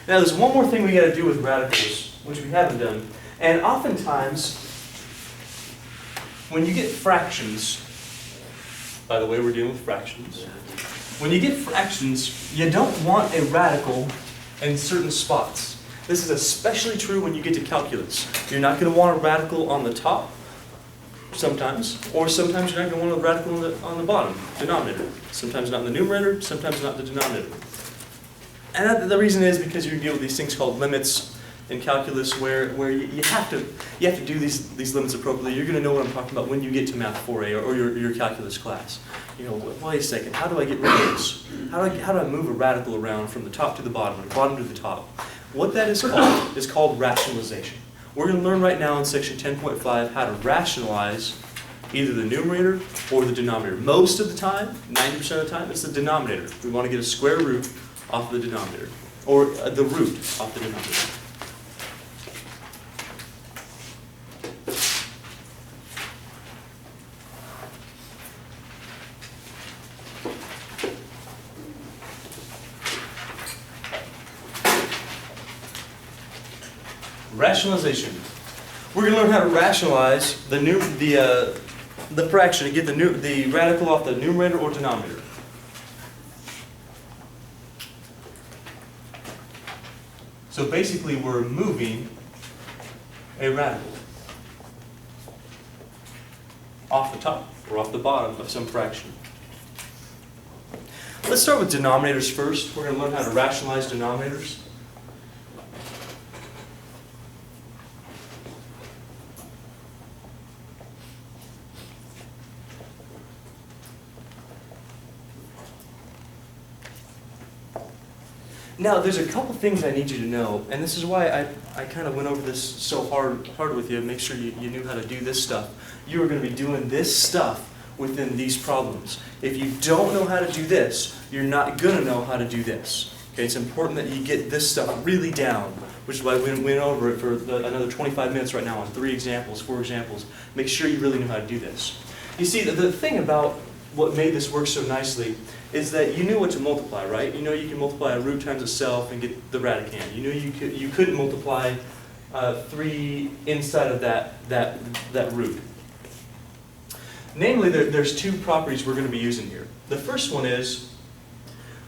Now there's one more thing we got to do with radicals, which we haven't done. And oftentimes, when you get fractions, by the way, we're dealing with fractions. When you get fractions, you don't want a radical in certain spots. This is especially true when you get to calculus. You're not going to want a radical on the top, sometimes, or sometimes you're not going to want a radical on the bottom, denominator. Sometimes not in the numerator, sometimes not in the denominator. And the reason is because you deal with these things called limits in calculus where you have to do these limits appropriately. You're going to know what I'm talking about when you get to Math 4A or your calculus class. You know, wait a second, how do I get rid of this? How do I move a radical around from the top to the bottom, or bottom to the top? What that is called rationalization. We're going to learn right now in section 10.5 how to rationalize either the numerator or the denominator. Most of the time, 90% of the time, it's the denominator. We want to get a square root off the denominator, or the root off the denominator. Rationalization. We're going to learn how to rationalize the fraction to get the radical off the numerator or denominator. So basically, we're moving a radical off the top or off the bottom of some fraction. Let's start with denominators first. We're going to learn how to rationalize denominators. Now, there's a couple things I need you to know, and this is why I kind of went over this so hard with you, make sure you knew how to do this stuff. You are going to be doing this stuff within these problems. If you don't know how to do this, you're not going to know how to do this. Okay, it's important that you get this stuff really down, which is why we went over it for another 25 minutes right now on 4 examples. Make sure you really know how to do this. You see, the thing about what made this work so nicely is that you knew what to multiply, right? You know you can multiply a root times itself and get the radicand. You knew you couldn't multiply 3 inside of that root. Namely, there's 2 properties we're going to be using here. The first one is,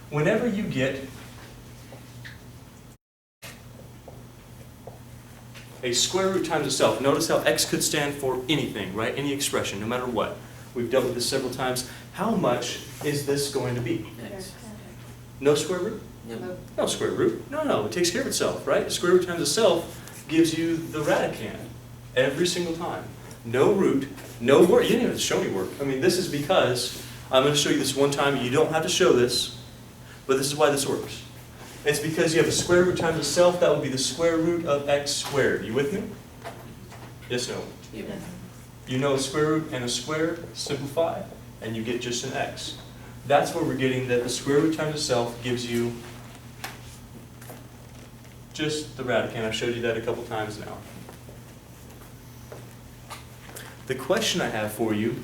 whenever you get a square root times itself, notice how x could stand for anything, right? Any expression, no matter what. We've dealt with this several times. How much is this going to be? X. No square root? No. No square root. No, it takes care of itself, right? The square root times itself gives you the radicand every single time. No root, no work. You didn't even have to show me work. I mean, this is because, I'm going to show you this one time. You don't have to show this, but this is why this works. It's because you have a square root times itself. That would be the square root of x squared. You with me? Yes, no? Yeah. You know a square root and a square, simplify, and you get just an x. That's where we're getting that the square root times itself gives you just the radicand. I've showed you that a couple times now. The question I have for you,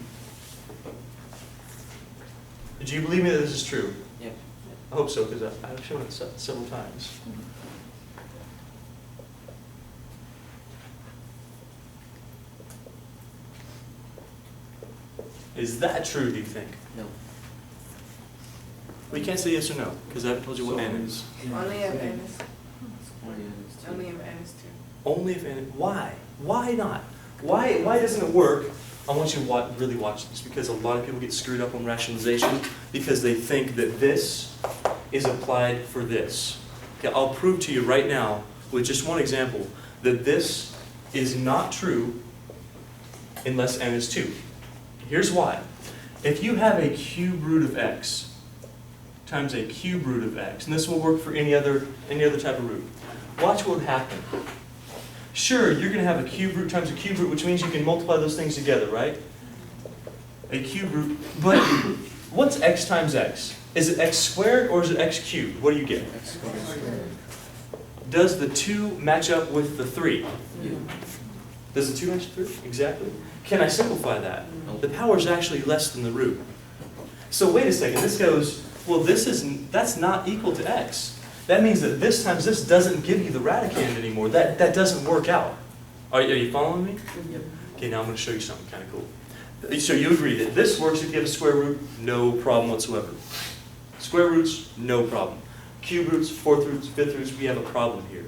do you believe me that this is true? Yeah. I hope so, because I've shown it several times. Is that true, do you think? No. Well, you can't say yes or no, because I haven't told you what n is. Only if n is, Only if only if n is 2. Only if n. Why? Why not? Why doesn't it work? I want you to really watch this, because a lot of people get screwed up on rationalization because they think that this is applied for this. Okay, I'll prove to you right now with just one example that this is not true unless n is 2. Here's why. If you have a cube root of x times a cube root of x, and this will work for any other type of root, watch what would happen. Sure, you're going to have a cube root times a cube root, which means you can multiply those things together, right? A cube root, but what's x times x? Is it x squared or is it x cubed? What do you get? X squared. Does the 2 match up with the 3? Yeah. Does the 2 match the 3? Exactly. Can I simplify that? No. The power is actually less than the root. So wait a second, this goes, well, that's not equal to x. That means that this times this doesn't give you the radicand anymore. That doesn't work out. Are you following me? Yep. Okay, now I'm going to show you something kind of cool. So you agree that this works if you have a square root, no problem whatsoever. Square roots, no problem. Cube roots, fourth roots, fifth roots, we have a problem here.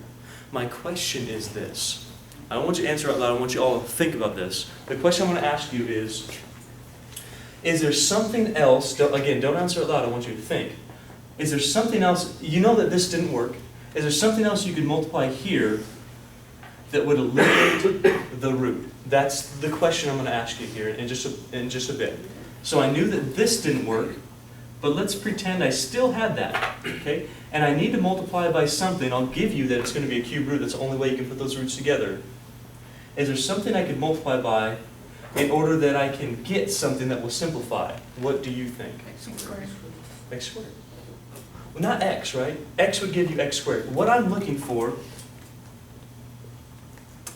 My question is this. I don't want you to answer out loud, I want you all to think about this. The question I'm going to ask you is there something else, again, don't answer out loud, I want you to think. Is there something else, you know that this didn't work, is there something else you could multiply here that would eliminate the root? That's the question I'm going to ask you here in just a bit. So I knew that this didn't work, but let's pretend I still had that, okay? And I need to multiply by something. I'll give you that it's going to be a cube root. That's the only way you can put those roots together. Is there something I could multiply by in order that I can get something that will simplify? What do you think? X squared. X squared. Well, not x, right? X would give you x squared. What I'm looking for,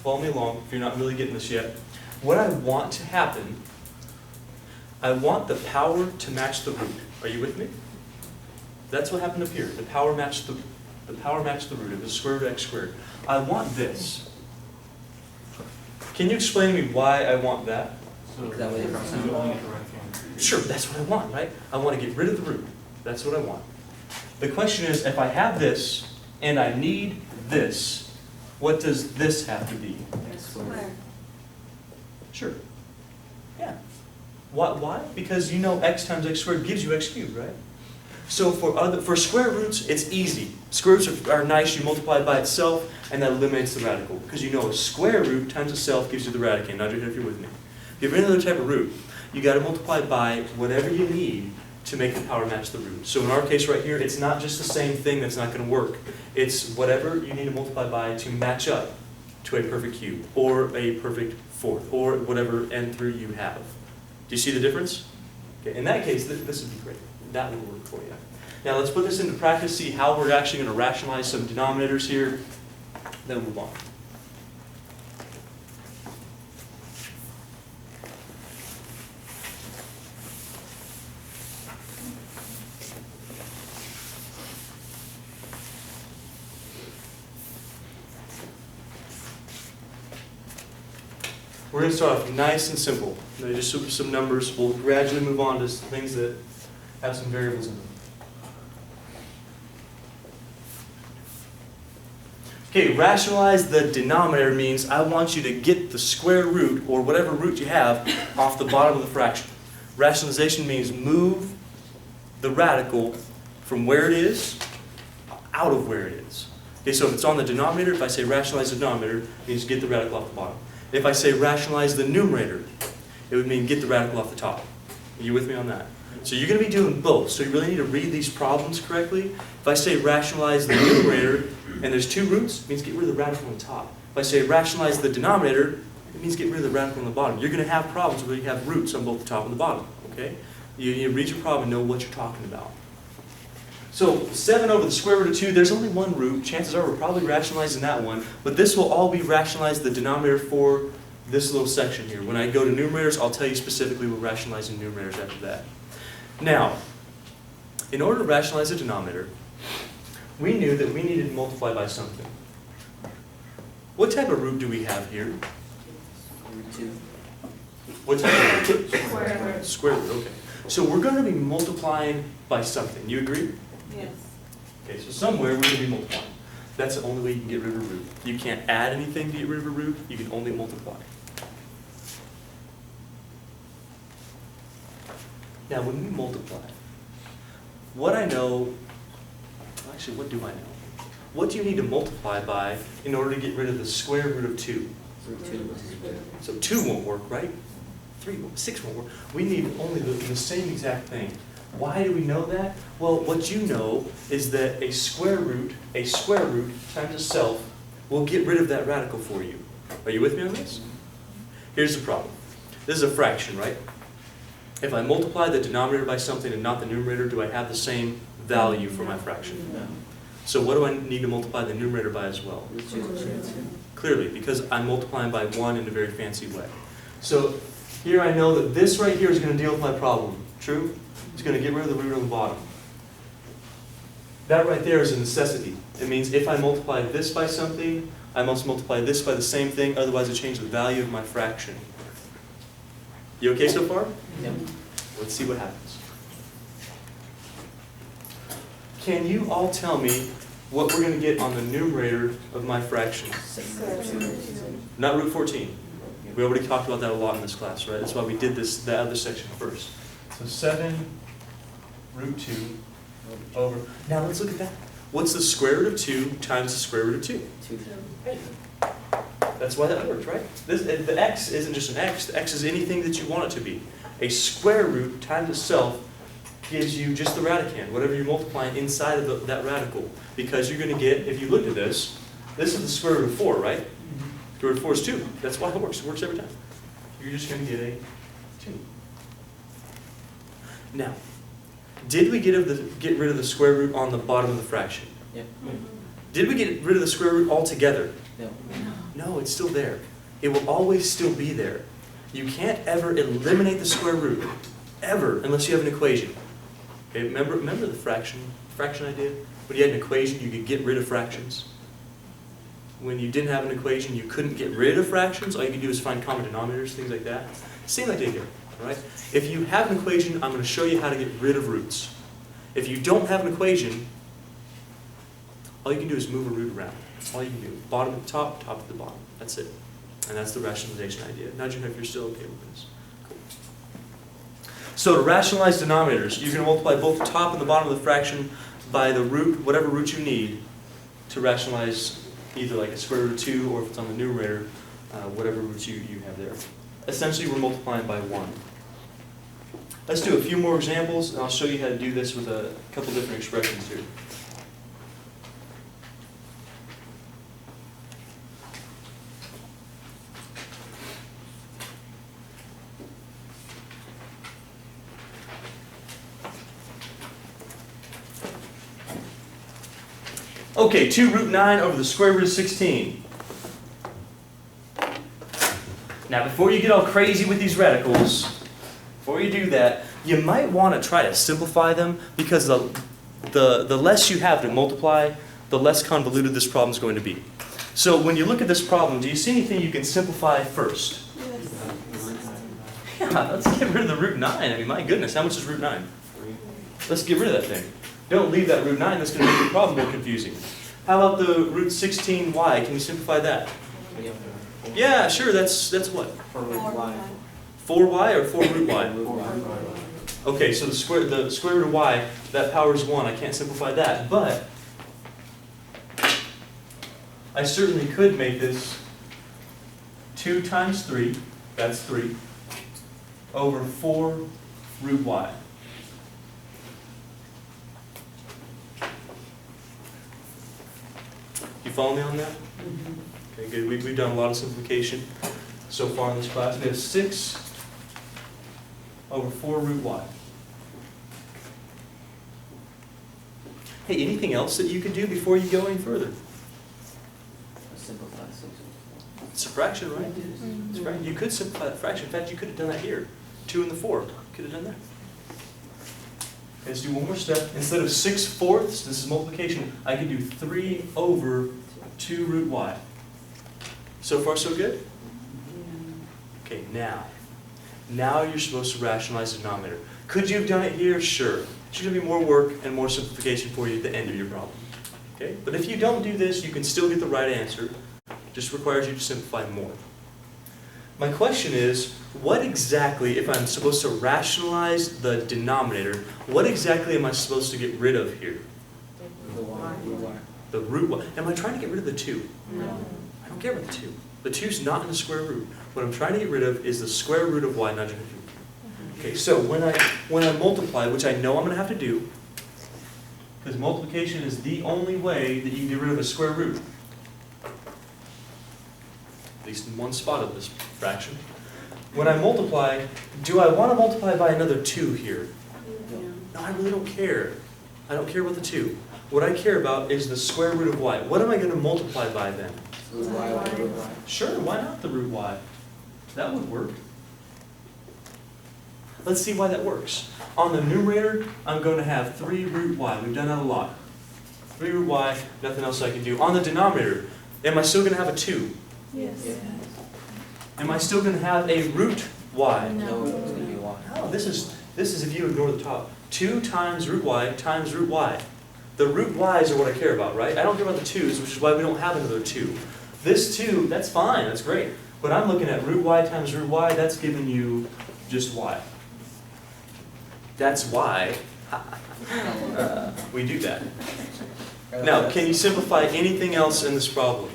follow me along if you're not really getting this yet, what I want to happen, I want the power to match the root. Are you with me? That's what happened up here. The power matched the root. It was square root of x squared. I want this. Can you explain to me why I want that? So that way the Sure, that's what I want, right? I want to get rid of the root. That's what I want. The question is, if I have this and I need this, what does this have to be? X squared. Sure. Yeah. Why? Because you know x times x squared gives you x cubed, right? So for square roots, it's easy. Square roots are nice. You multiply it by itself, and that eliminates the radical. Because you know a square root times itself gives you the radicand. Not if you're with me. If you have any other type of root, you got to multiply by whatever you need to make the power match the root. So in our case right here, it's not just the same thing that's not going to work. It's whatever you need to multiply by to match up to a perfect cube, or a perfect fourth, or whatever n through you have. Do you see the difference? Okay, in that case, this would be great. That would work for you. Now let's put this into practice, see how we're actually going to rationalize some denominators here, then we'll move on. We're going to start off nice and simple. Just some numbers. We'll gradually move on to things that have some variables in them. Okay, rationalize the denominator means I want you to get the square root, or whatever root you have, off the bottom of the fraction. Rationalization means move the radical from where it is out of where it is. Okay, so if it's on the denominator, if I say rationalize the denominator, it means get the radical off the bottom. If I say rationalize the numerator, it would mean get the radical off the top. Are you with me on that? So you're going to be doing both. So you really need to read these problems correctly. If I say rationalize the numerator, and there's two roots, it means get rid of the radical on the top. If I say rationalize the denominator, it means get rid of the radical on the bottom. You're going to have problems where you have roots on both the top and the bottom. Okay? You need to read your problem and know what you're talking about. So 7 over the square root of 2, there's only one root. Chances are we're probably rationalizing that one. But this will all be rationalized the denominator for this little section here. When I go to numerators, I'll tell you specifically we're rationalizing numerators after that. Now, in order to rationalize a denominator, we knew that we needed to multiply by something. What type of root do we have here? Root 2. What type of root? Square root. Square root, okay. So we're going to be multiplying by something. You agree? Yes. Okay, so somewhere we're going to be multiplying. That's the only way you can get rid of a root. You can't add anything to get rid of a root. You can only multiply. Now, when we multiply, what I know, actually, what do I know? What do you need to multiply by in order to get rid of the square root of 2? Root 2. So 2 won't work, right? 6 won't work. We need only the same exact thing. Why do we know that? Well, what you know is that a square root times itself will get rid of that radical for you. Are you with me on this? Here's the problem. This is a fraction, right? If I multiply the denominator by something and not the numerator, do I have the same value for my fraction? No. So what do I need to multiply the numerator by as well? Root 2. Clearly, because I'm multiplying by 1 in a very fancy way. So here I know that this right here is going to deal with my problem. True? It's going to get rid of the root on the bottom. That right there is a necessity. It means if I multiply this by something, I must multiply this by the same thing, otherwise I change the value of my fraction. You okay so far? Yep. Let's see what happens. Can you all tell me what we're going to get on the numerator of my fraction? Not root 14. We already talked about that a lot in this class, right? That's why we did that other section first. So 7 root 2 over. Now let's look at that. What's the square root of 2 times the square root of 2? 2. That's why that works, right? The x isn't just an x. The x is anything that you want it to be. A square root times itself gives you just the radicand, whatever you're multiplying inside of that radical. Because you're going to get, if you look at this is the square root of 4, right? Square root of 4 is 2. That's why it works. It works every time. You're just going to get a 2. Now, did we get rid of the square root on the bottom of the fraction? Yep. Did we get rid of the square root altogether? No. No, it's still there. It will always still be there. You can't ever eliminate the square root, ever, unless you have an equation. Okay, remember the fraction idea? When you had an equation, you could get rid of fractions. When you didn't have an equation, you couldn't get rid of fractions. All you could do is find common denominators, things like that. Same idea here, right? If you have an equation, I'm going to show you how to get rid of roots. If you don't have an equation, all you can do is move a root around. That's all you can do. Bottom to the top, top to the bottom. That's it. And that's the rationalization idea. Nudge me if you're still okay with this. Cool. So to rationalize denominators, you're going to multiply both the top and the bottom of the fraction by the root, whatever root you need, to rationalize either like a square root of 2, or if it's on the numerator, whatever root you have there. Essentially, we're multiplying by 1. Let's do a few more examples, and I'll show you how to do this with a couple different expressions here. Okay, 2 root 9 over the square root of 16. Now, before you get all crazy with these radicals, before you do that, you might want to try to simplify them, because the less you have to multiply, the less convoluted this problem is going to be. So when you look at this problem, do you see anything you can simplify first? Yeah, let's get rid of the root 9. I mean, my goodness, how much is root 9? Let's get rid of that thing. Don't leave that root 9, that's going to make the problem more confusing. How about the root 16y? Can we simplify that? Yeah, sure, that's what? 4y or 4 root y? Okay, so the square root of y, that power is 1. I can't simplify that, but I certainly could make this 2 times 3, that's 3, over 4 root y. You follow me on that? Okay, good. We've done a lot of simplification so far in this class. We have 6 over 4 root y. Hey, anything else that you could do before you go any further? Simplify 6 over 4. It's a fraction, right? It's a fraction. You could simplify that fraction. In fact, you could have done that here. 2 and the 4. You could have done that. Okay, let's do one more step. Instead of 6/4, this is multiplication, I can do 3 over 2 root y. So far, so good? Okay, now you're supposed to rationalize the denominator. Could you have done it here? Sure. It's going to be more work and more simplification for you at the end of your problem. Okay? But if you don't do this, you can still get the right answer. It just requires you to simplify more. My question is, what exactly, if I'm supposed to rationalize the denominator, what exactly am I supposed to get rid of here? The y. The root y. Am I trying to get rid of the 2? No. I don't care about the 2. The 2's not in the square root. What I'm trying to get rid of is the square root of y, nudge it. Okay, so when I multiply, which I know I'm going to have to do, because multiplication is the only way that you can get rid of a square root, at least in one spot of this fraction. When I multiply, do I want to multiply by another 2 here? No, I really don't care. I don't care about the 2. What I care about is the square root of y. What am I going to multiply by then? Sure, why not the root y? That would work. Let's see why that works. On the numerator, I'm going to have 3 root y. We've done that a lot. 3 root y, nothing else I can do. On the denominator, am I still going to have a 2? Yes. Am I still going to have a root y? No. It's going to be y. Oh, this is if you ignore the top. 2 times root y times root y. The root y's are what I care about, right? I don't care about the 2's, which is why we don't have another 2. This 2, that's fine, that's great. But I'm looking at root y times root y, that's giving you just y. That's why we do that. Now, can you simplify anything else in this problem?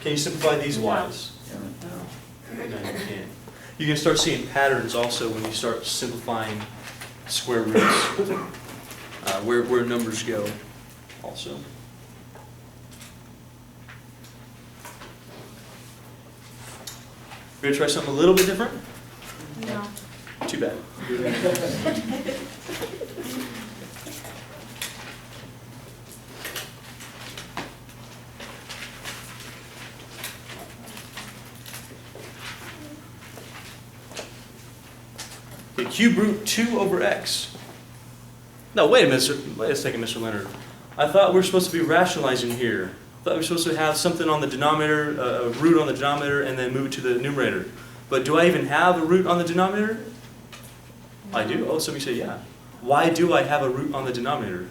Can you simplify these y's? No, you can't. You can start seeing patterns also when you start simplifying square roots, where numbers go also. Ready to try something a little bit different? No. Too bad. Okay, cube root 2 over x. No, wait a second, Mr. Leonard. I thought we were supposed to be rationalizing here. I thought we were supposed to have something on the denominator, a root on the denominator, and then move it to the numerator. But do I even have a root on the denominator? I do. Oh, somebody say yeah. Why do I have a root on the denominator?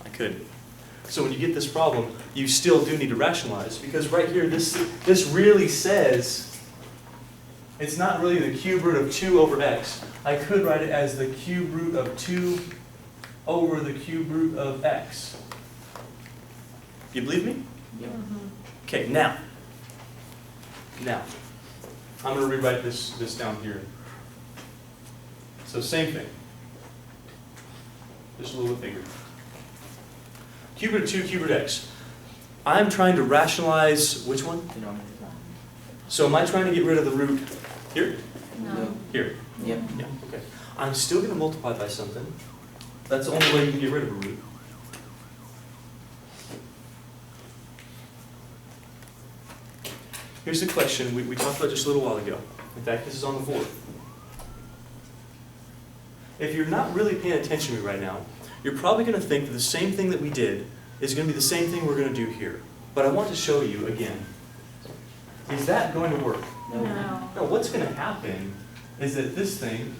I could. So when you get this problem, you still do need to rationalize, because right here, this really says, it's not really the cube root of 2 over x. I could write it as the cube root of 2 over the cube root of x. You believe me? Yep. Okay, now, I'm going to rewrite this down here. So same thing, just a little bit bigger. Cube root of 2, cube root of x. I'm trying to rationalize which one? Denominator. So am I trying to get rid of the root here? No. Here? Yep. Yeah, okay. I'm still going to multiply by something. That's the only way you can get rid of a root. Here's the question we talked about just a little while ago. In fact, this is on the board. If you're not really paying attention to me right now, you're probably going to think that the same thing that we did is going to be the same thing we're going to do here. But I want to show you again. Is that going to work? No. No, what's going to happen is that this thing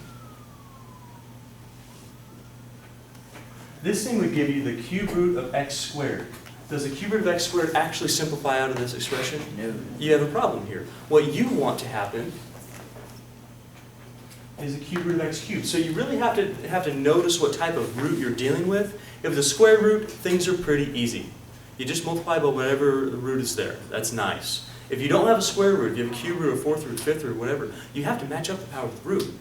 would give you the cube root of x squared. Does the cube root of x squared actually simplify out of this expression? No. You have a problem here. What you want to happen is the cube root of x cubed. So you really have to notice what type of root you're dealing with. If it's a square root, things are pretty easy. You just multiply by whatever root is there. That's nice. If you don't have a square root, if you have a cube root, a fourth root, fifth root, whatever, you have to match up the power of the root.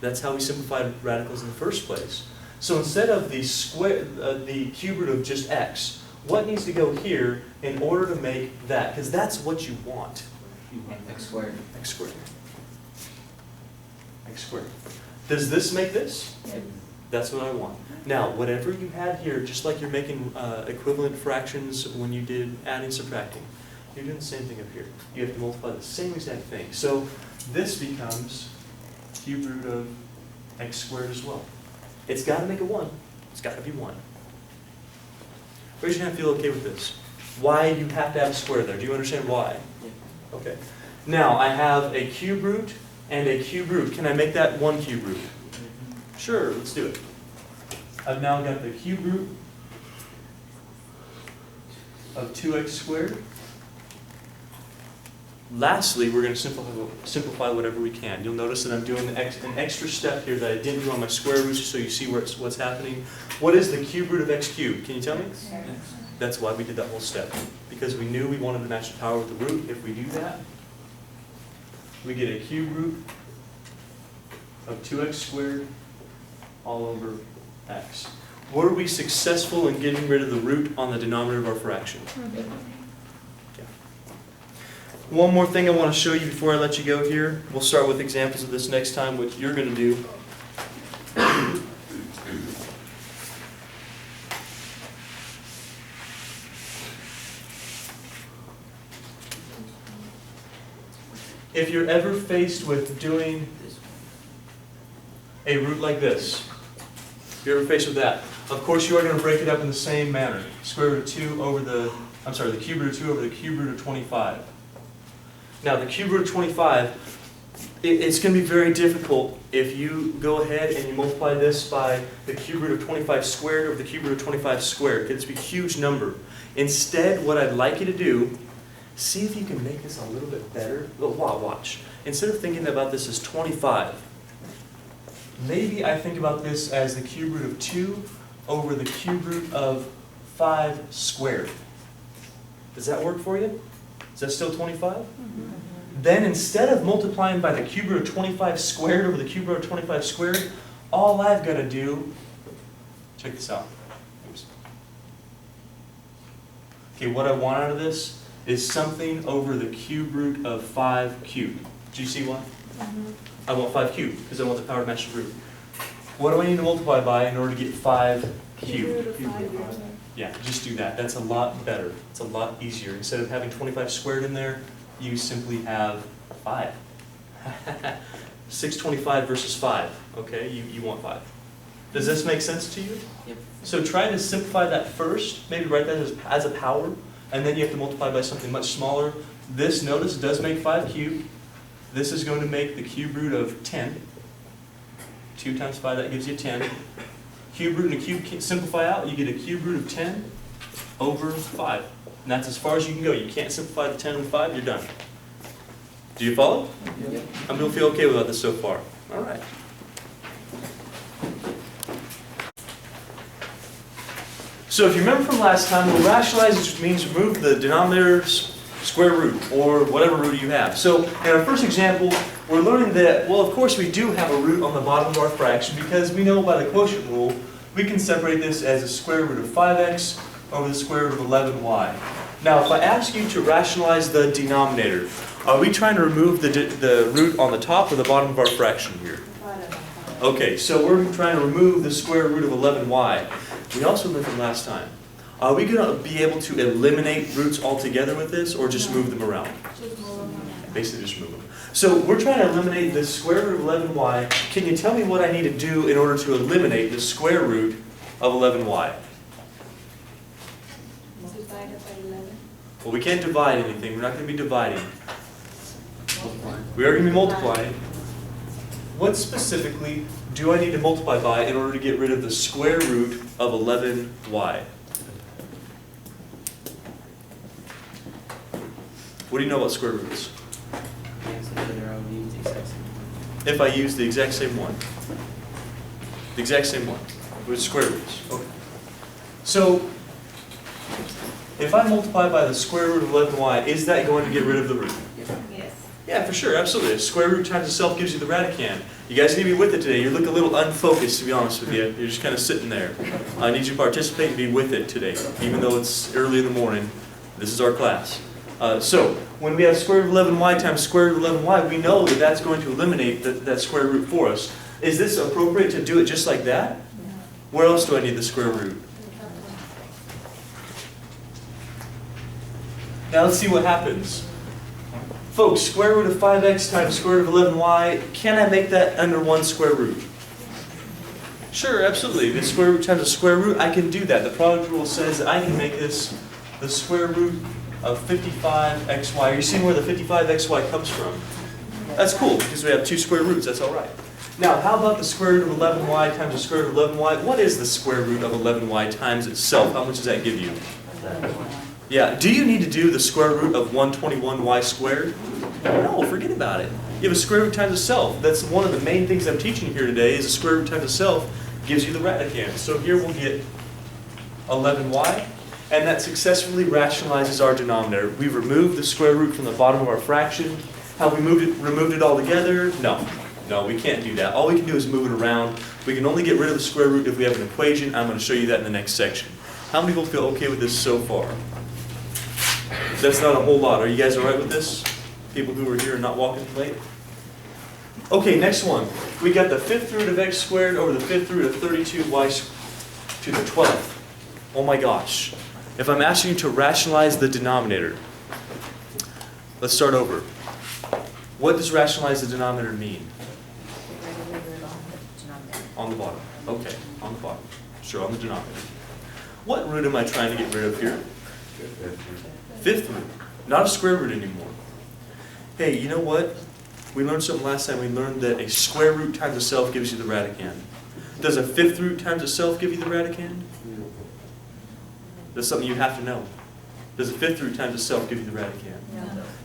That's how we simplified radicals in the first place. So instead of the cube root of just x, what needs to go here in order to make that? Because that's what you want. X squared. X squared. X squared. Does this make this? Yep. That's what I want. Now, whatever you had here, just like you're making equivalent fractions when you did adding, subtracting, you're doing the same thing up here. You have to multiply the same exact thing. So this becomes cube root of x squared as well. It's got to make a 1. It's got to be 1. Raise your hand if you feel okay with this. Why you have to have a square there? Do you understand why? Yeah. Okay. Now, I have a cube root and a cube root. Can I make that one cube root? Sure, let's do it. I've now got the cube root of 2x squared. Lastly, we're going to simplify whatever we can. You'll notice that I'm doing an extra step here that I didn't do on my square roots, so you see what's happening. What is the cube root of x cubed? Can you tell me? That's why we did that whole step. Because we knew we wanted to match the power with the root. If we do that, we get a cube root of 2x squared all over x. Were we successful in getting rid of the root on the denominator of our fraction? One more thing I want to show you before I let you go here. We'll start with examples of this next time, which you're going to do. If you're ever faced with doing a root like this, if you're ever faced with that, Of course, you are going to break it up in the same manner. Square root of 2 over the, the cube root of 2 over the cube root of 25. Now, the cube root of 25, it's going to be very difficult if you go ahead and you multiply this by the cube root of 25 squared over the cube root of 25 squared. It's a huge number. Instead, what I'd like you to do, see if you can make this a little bit better. Watch. Instead of thinking about this as 25, maybe I think about this as the cube root of 2 over the cube root of 5 squared. Does that work for you? Is that still 25? Mm-hmm. Then instead of multiplying by the cube root of 25 squared over the cube root of 25 squared, all I've got to do, check this out. Oops. Okay, what I want out of this is something over the cube root of 5 cubed. Do you see why? Mm-hmm. I want 5 cubed because I want the power to match the root. What do I need to multiply by in order to get 5 cubed? Yeah, just do that. That's a lot better. It's a lot easier. Instead of having 25 squared in there, you simply have 5. 625 versus 5. Okay, you want 5. Does this make sense to you? Yep. So try to simplify that first. Maybe write that as a power, and then you have to multiply by something much smaller. This, notice, does make 5 cubed. This is going to make the cube root of 10. 2 times 5, that gives you 10. Cube root and a cube simplify out, you get a cube root of 10 over 5. And that's as far as you can go. You can't simplify the 10 and 5, you're done. Do you follow? Yep. I'm going to feel okay about this so far. All right. So if you remember from last time, we'll rationalize, which means remove the denominator's square root, or whatever root you have. So in our first example, we're learning that, well, of course we do have a root on the bottom of our fraction, because we know by the quotient rule, we can separate this as a square root of 5x over the square root of 11y. Now, if I ask you to rationalize the denominator, are we trying to remove the root on the top or the bottom of our fraction here? Okay, so we're trying to remove the square root of 11y. We also learned from last time. Are we going to be able to eliminate roots altogether with this, or just move them around? Basically just move them. So we're trying to eliminate the square root of 11y. Can you tell me what I need to do in order to eliminate the square root of 11y? Divided by 11. Well, we can't divide anything. We're not going to be dividing. We are going to be multiplying. What specifically do I need to multiply by in order to get rid of the square root of 11y? What do you know about square roots? If I use the exact same one. The exact same one with square roots. Okay. So, if I multiply by the square root of 11y, is that going to get rid of the root? Yes. Yeah, for sure, absolutely. Square root times itself gives you the radicand. You guys need to be with it today. You look a little unfocused, to be honest with you. You're just kind of sitting there. I need you to participate and be with it today, even though it's early in the morning. This is our class. So, when we have square root of 11y times square root of 11y, we know that that's going to eliminate that square root for us. Is this appropriate to do it just like that? Where else do I need the square root? Now let's see what happens. Folks, square root of 5x times square root of 11y, can I make that under one square root? Sure, absolutely. The square root times the square root, I can do that. The product rule says that I can make this the square root of 55xy. Are you seeing where the 55xy comes from? That's cool, because we have two square roots. That's all right. Now, how about the square root of 11y times the square root of 11y? What is the square root of 11y times itself? How much does that give you? Yeah, do you need to do the square root of 121y squared? No, forget about it. You have a square root times itself. That's one of the main things I'm teaching here today, is the square root times itself gives you the radicand. So here we'll get 11y, and that successfully rationalizes our denominator. We've removed the square root from the bottom of our fraction. Have we removed it all together? No. No, we can't do that. All we can do is move it around. We can only get rid of the square root if we have an equation. I'm going to show you that in the next section. How many people feel okay with this so far? That's not a whole lot. Are you guys all right with this? People who are here and not walking late? Okay, next one. We got the 5th root of x squared over the 5th root of 32y to the 12th. Oh my gosh. If I'm asking you to rationalize the denominator, let's start over. What does rationalize the denominator mean? On the denominator. On the bottom. Okay, on the bottom. Sure, on the denominator. What root am I trying to get rid of here? Fifth root. Not a square root anymore. Hey, you know what? We learned something last time. We learned that a square root times itself gives you the radicand. Does a fifth root times itself give you the radicand? That's something you have to know. Does a fifth root times itself give you the radicand?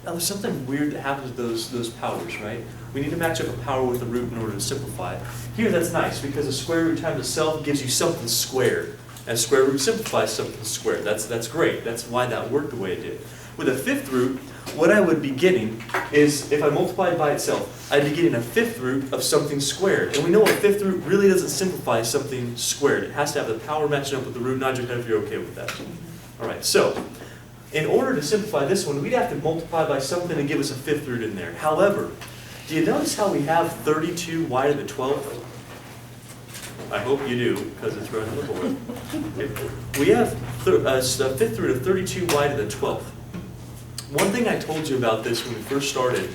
Now there's something weird that happens with those powers, right? We need to match up a power with a root in order to simplify it. Here that's nice because a square root times itself gives you something squared. And a square root simplifies something squared. That's great. That's why that worked the way it did. With a fifth root, what I would be getting is, if I multiplied by itself, I'd be getting a fifth root of something squared. And we know a fifth root really doesn't simplify something squared. It has to have the power matching up with the root. Not just if you're okay with that. All right, so in order to simplify this one, we'd have to multiply by something to give us a fifth root in there. However, do you notice how we have 32y to the 12th? I hope you do, because it's right on the board. We have a fifth root of 32y to the 12th. One thing I told you about this when we first started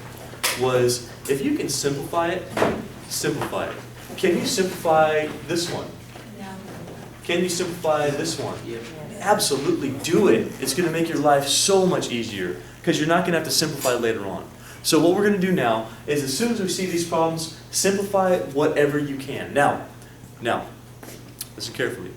was, if you can simplify it, simplify it. Can you simplify this one? Can you simplify this one? Absolutely do it. It's going to make your life so much easier, because you're not going to have to simplify later on. So what we're going to do now is, as soon as we see these problems, simplify whatever you can. Now, listen carefully.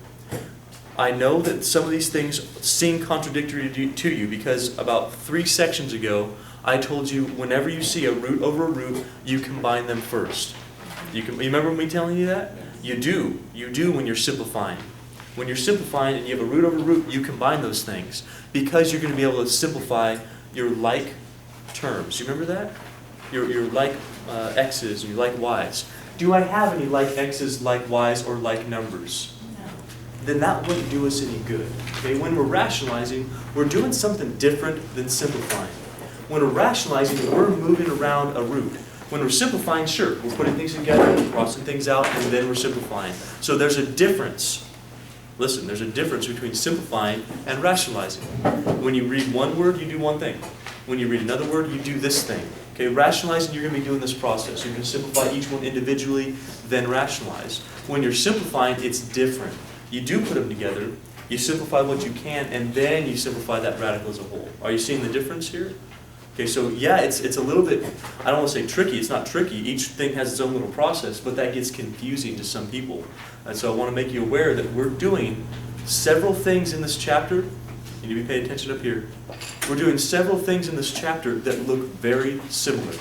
I know that some of these things seem contradictory to you because about 3 sections ago, I told you whenever you see a root over a root, you combine them first. You remember me telling you that? You do. You do when you're simplifying. When you're simplifying and you have a root over root, you combine those things because you're going to be able to simplify your like terms. You remember that? Your like x's and your like y's. Do I have any like x's, like y's, or like numbers? Then that wouldn't do us any good. Okay? When we're rationalizing, we're doing something different than simplifying. When we're rationalizing, we're moving around a root. When we're simplifying, sure, we're putting things together, we're crossing things out, and then we're simplifying. So there's a difference. Listen, there's a difference between simplifying and rationalizing. When you read one word, you do one thing. When you read another word, you do this thing. Okay, rationalizing, you're going to be doing this process. You're going to simplify each one individually, then rationalize. When you're simplifying, it's different. You do put them together, you simplify what you can, and then you simplify that radical as a whole. Are you seeing the difference here? Okay, so yeah, it's a little bit, I don't want to say tricky, it's not tricky. Each thing has its own little process, but that gets confusing to some people. And so I want to make you aware that we're doing several things in this chapter. You need to be paying attention up here. We're doing several things in this chapter that look very similar.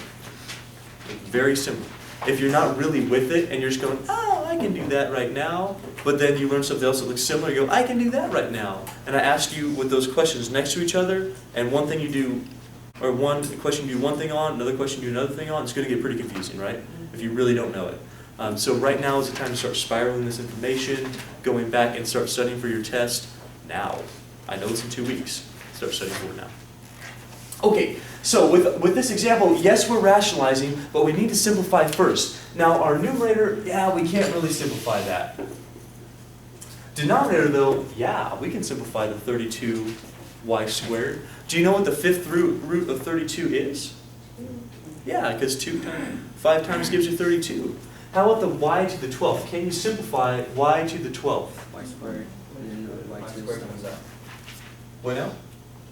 Very similar. If you're not really with it and you're just going, oh, I can do that right now, but then you learn something else that looks similar, you go, I can do that right now. And I ask you with those questions next to each other, and one thing you do, or one question you do one thing on, another question you do another thing on, it's going to get pretty confusing, right? If you really don't know it. So right now is the time to start spiraling this information, going back and start studying for your test now. I know it's in 2 weeks. Start studying for it now. Okay, so with this example, yes, we're rationalizing, but we need to simplify first. Now, our numerator, yeah, we can't really simplify that. Denominator, though, yeah, we can simplify the 32y squared. Do you know what the fifth root of 32 is? Yeah, because 5 times gives you 32. How about the y to the 12th? Can you simplify y to the 12th? Y squared. And then y squared comes out. What now?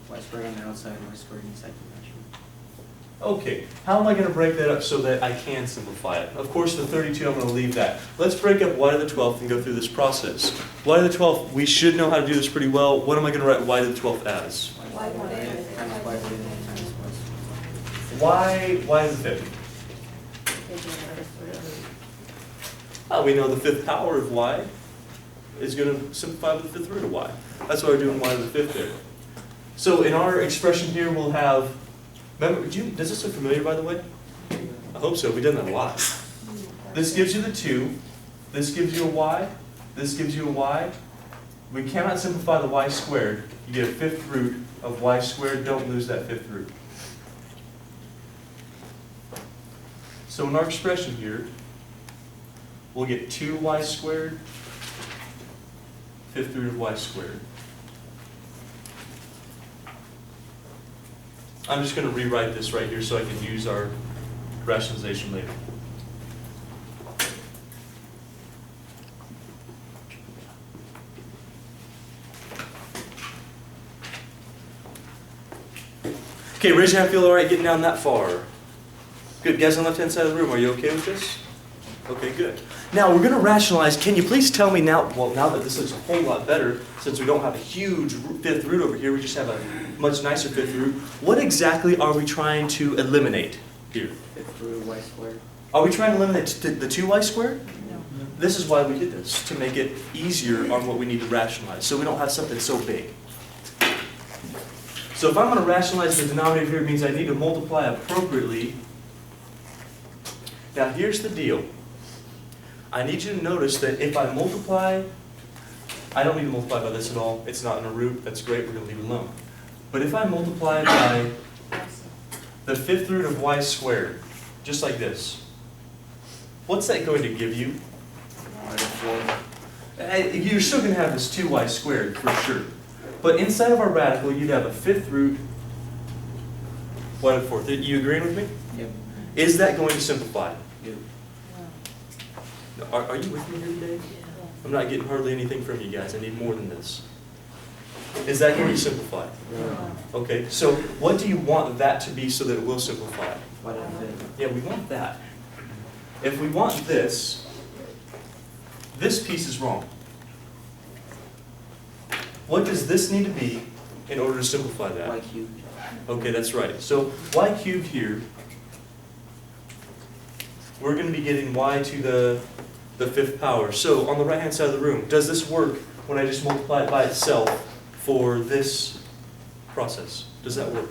Y squared on the outside, y squared inside the fraction. Okay, how am I going to break that up so that I can simplify it? Of course, the 32, I'm going to leave that. Let's break up y to the 12th and go through this process. Y to the 12th, we should know how to do this pretty well. What am I going to write y to the 12th as? Y times y times Y to the 5th. Oh, we know the 5th power of y is going to simplify with the 5th root of y. That's why we're doing y to the 5th there. So in our expression here, we'll have, remember, does this look familiar, by the way? I hope so. We've done that a lot. This gives you the 2. This gives you a y. This gives you a y. We cannot simplify the y squared. You get a 5th root of y squared. Don't lose that 5th root. So in our expression here, we'll get 2y squared, 5th root of y squared. I'm just going to rewrite this right here so I can use our rationalization later. Okay, raise your hand, feel all right getting down that far. Good, guys on the left-hand side of the room, are you okay with this? Okay, good. Now we're going to rationalize. Can you please tell me now, well, now that this looks a whole lot better, since we don't have a huge fifth root over here, we just have a much nicer fifth root, what exactly are we trying to eliminate here? Fifth root of y squared. Are we trying to eliminate the 2y squared? No. This is why we did this, to make it easier on what we need to rationalize, so we don't have something so big. So if I'm going to rationalize the denominator here, it means I need to multiply appropriately. Now here's the deal. I need you to notice that if I multiply, I don't need to multiply by this at all. It's not in a root. That's great. We're going to leave it alone. But if I multiply by the fifth root of y squared, just like this, what's that going to give you? You're still going to have this 2y squared for sure. But inside of our radical, you'd have a fifth root, y to the fourth. You agreeing with me? Yep. Is that going to simplify? Yep. Are you with me here today? I'm not getting hardly anything from you guys. I need more than this. Is that going to simplify? No. Okay, so what do you want that to be so that it will simplify? Y to the fifth. Yeah, we want that. If we want this piece is wrong. What does this need to be in order to simplify that? Y cubed. Okay, that's right. So y cubed here, we're going to be getting y to the fifth power. So on the right-hand side of the room, does this work when I just multiply it by itself for this process? Does that work?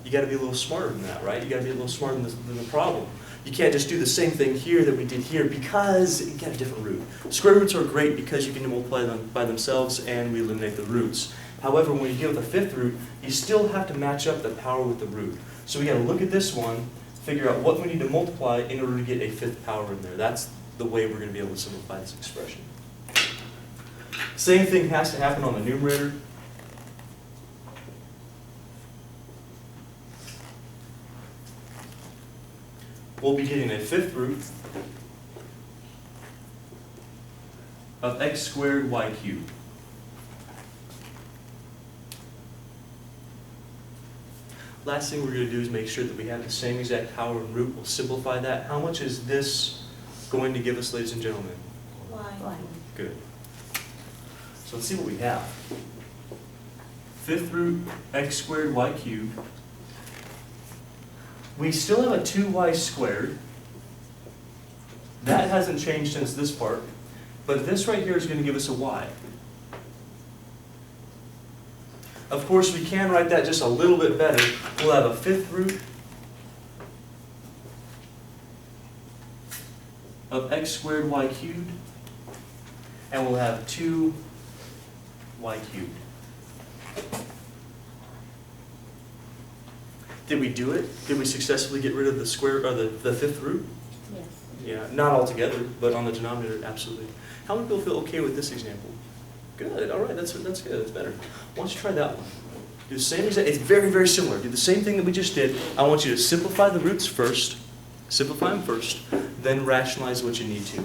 You got to be a little smarter than that, right? You got to be a little smarter than the problem. You can't just do the same thing here that we did here because you got a different root. Square roots are great because you can multiply them by themselves and we eliminate the roots. However, when you get with a fifth root, you still have to match up the power with the root. So we got to look at this one, figure out what we need to multiply in order to get a fifth power in there. That's the way we're going to be able to simplify this expression. Same thing has to happen on the numerator. We'll be getting a fifth root of x squared y cubed. Last thing we're going to do is make sure that we have the same exact power and root. We'll simplify that. How much is this going to give us, ladies and gentlemen? Y. Good. So let's see what we have. Fifth root x squared y cubed. We still have a 2y squared. That hasn't changed since this part. But this right here is going to give us a y. Of course, we can write that just a little bit better. We'll have a fifth root of x squared y cubed. And we'll have 2y cubed. Did we do it? Did we successfully get rid of the square or the fifth root? Yes. Yeah, not altogether, but on the denominator, absolutely. How many people feel okay with this example? Good, all right, that's good, that's better. Why don't you try that one? Do the same exact, it's very, very similar. Do the same thing that we just did. I want you to simplify the roots first, simplify them first, then rationalize what you need to.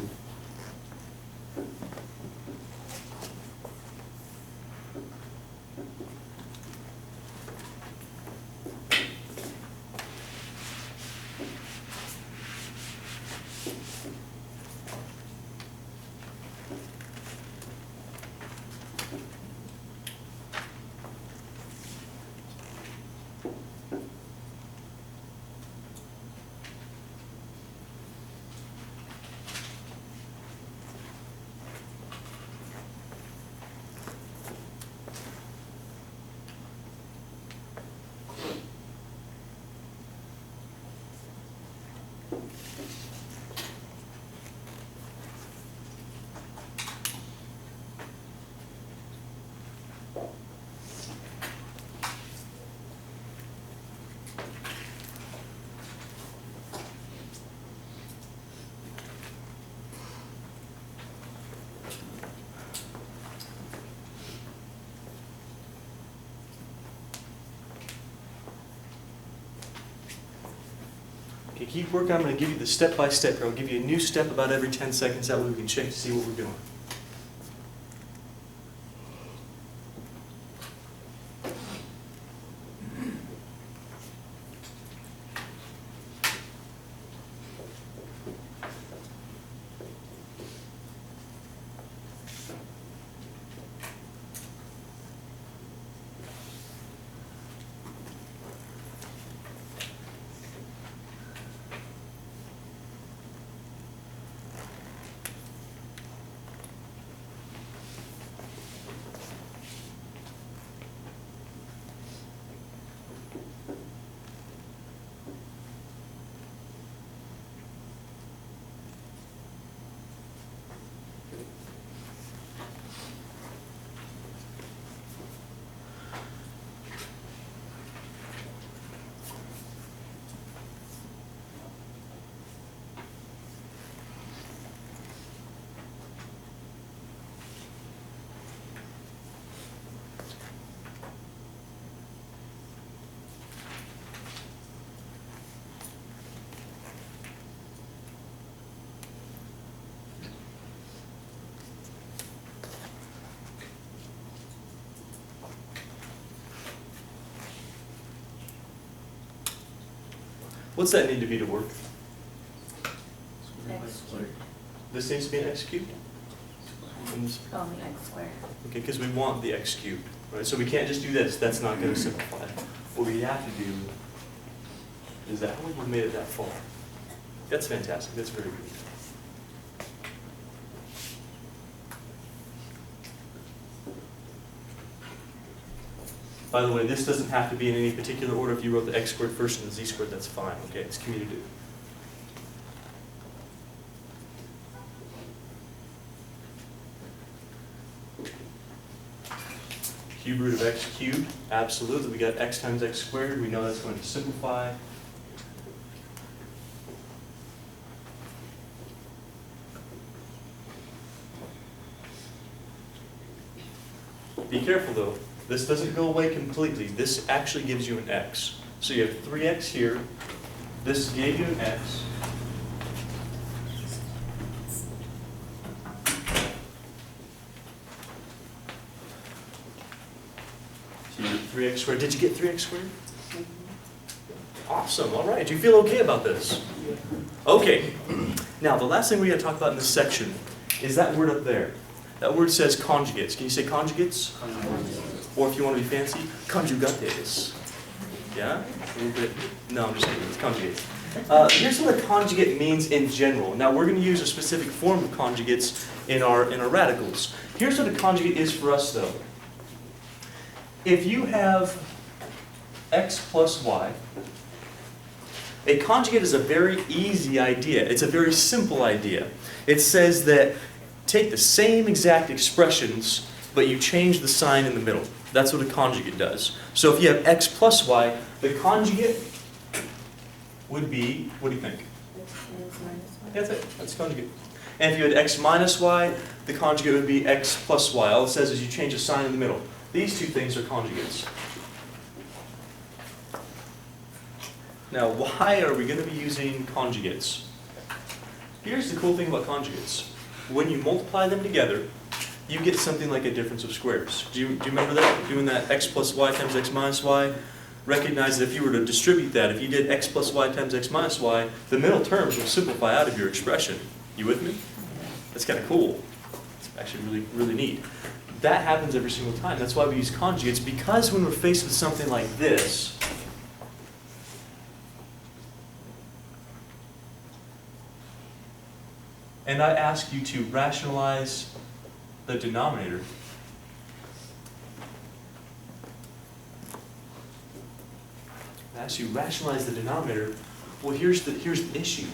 Okay, keep working. I'm going to give you the step-by-step here. I'll give you a new step about every 10 seconds. That way we can check to see what we're doing. What's that need to be to work? Square y X squared. This needs to be an x cubed? Only x squared. Okay, because we want the x cubed, right? So we can't just do this, that's not going to simplify. What we have to do is that, how we made it that far? That's fantastic, that's very good. By the way, this doesn't have to be in any particular order. If you wrote the x squared first and the z squared, that's fine, okay? It's commutative. Cube root of x cubed, absolutely. We got x times x squared. We know that's going to simplify. Be careful though. This doesn't go away completely. This actually gives you an x. So you have 3x here. This gave you an x. So you get 3x squared. Did you get 3x squared? Awesome. All right. Do you feel okay about this? Okay. Now, the last thing we're going to talk about in this section is that word up there. That word says conjugates. Can you say conjugates? Or if you want to be fancy, conjugates. Yeah? A little bit. No, I'm just kidding. It's conjugates. Here's what a conjugate means in general. Now, we're going to use a specific form of conjugates in our radicals. Here's what a conjugate is for us, though. If you have x plus y, a conjugate is a very easy idea. It's a very simple idea. It says that take the same exact expressions, but you change the sign in the middle. That's what a conjugate does. So if you have x plus y, the conjugate would be, what do you think? That's it. That's conjugate. And if you had x minus y, the conjugate would be x plus y. All it says is you change a sign in the middle. These two things are conjugates. Now, why are we going to be using conjugates? Here's the cool thing about conjugates. When you multiply them together, you get something like a difference of squares. Do you remember that? Doing that x plus y times x minus y? Recognize that if you were to distribute that, if you did x plus y times x minus y, the middle terms will simplify out of your expression. You with me? That's kind of cool. It's actually really, really neat. That happens every single time. That's why we use conjugates, because when we're faced with something like this, and I ask you to rationalize the denominator, well, here's the issue.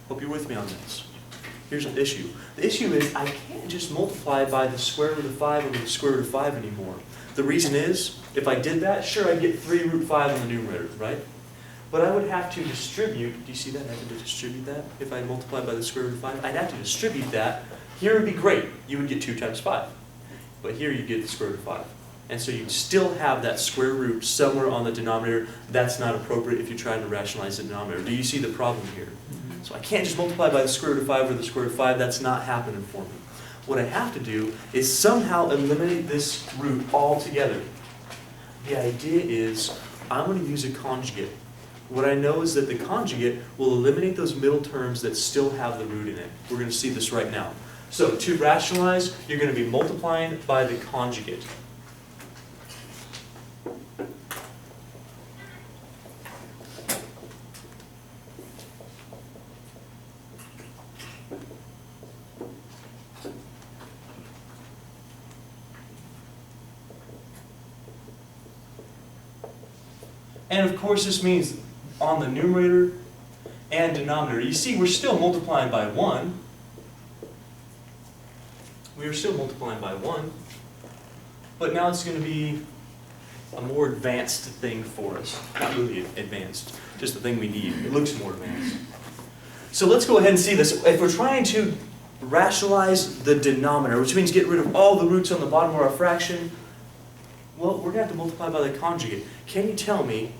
Hope you're with me on this. Here's the issue. The issue is I can't just multiply by the square root of 5 over the square root of 5 anymore. The reason is, if I did that, sure, I'd get 3 root 5 on the numerator, right? But I would have to distribute, do you see that? I have to distribute that. If I multiply by the square root of 5, I'd have to distribute that. Here would be great. You would get 2 times 5. But here you get the square root of 5. And so you'd still have that square root somewhere on the denominator. That's not appropriate if you're trying to rationalize the denominator. Do you see the problem here? So I can't just multiply by the square root of 5 or the square root of 5. That's not happening for me. What I have to do is somehow eliminate this root altogether. The idea is I'm going to use a conjugate. What I know is that the conjugate will eliminate those middle terms that still have the root in it. We're going to see this right now. So to rationalize, you're going to be multiplying by the conjugate. And of course this means on the numerator and denominator. You see, we're still multiplying by 1. We are still multiplying by 1. But now it's going to be a more advanced thing for us. Not really advanced, just the thing we need. It looks more advanced. So let's go ahead and see this. If we're trying to rationalize the denominator, which means get rid of all the roots on the bottom of our fraction, well, we're going to have to multiply by the conjugate. Can you tell me,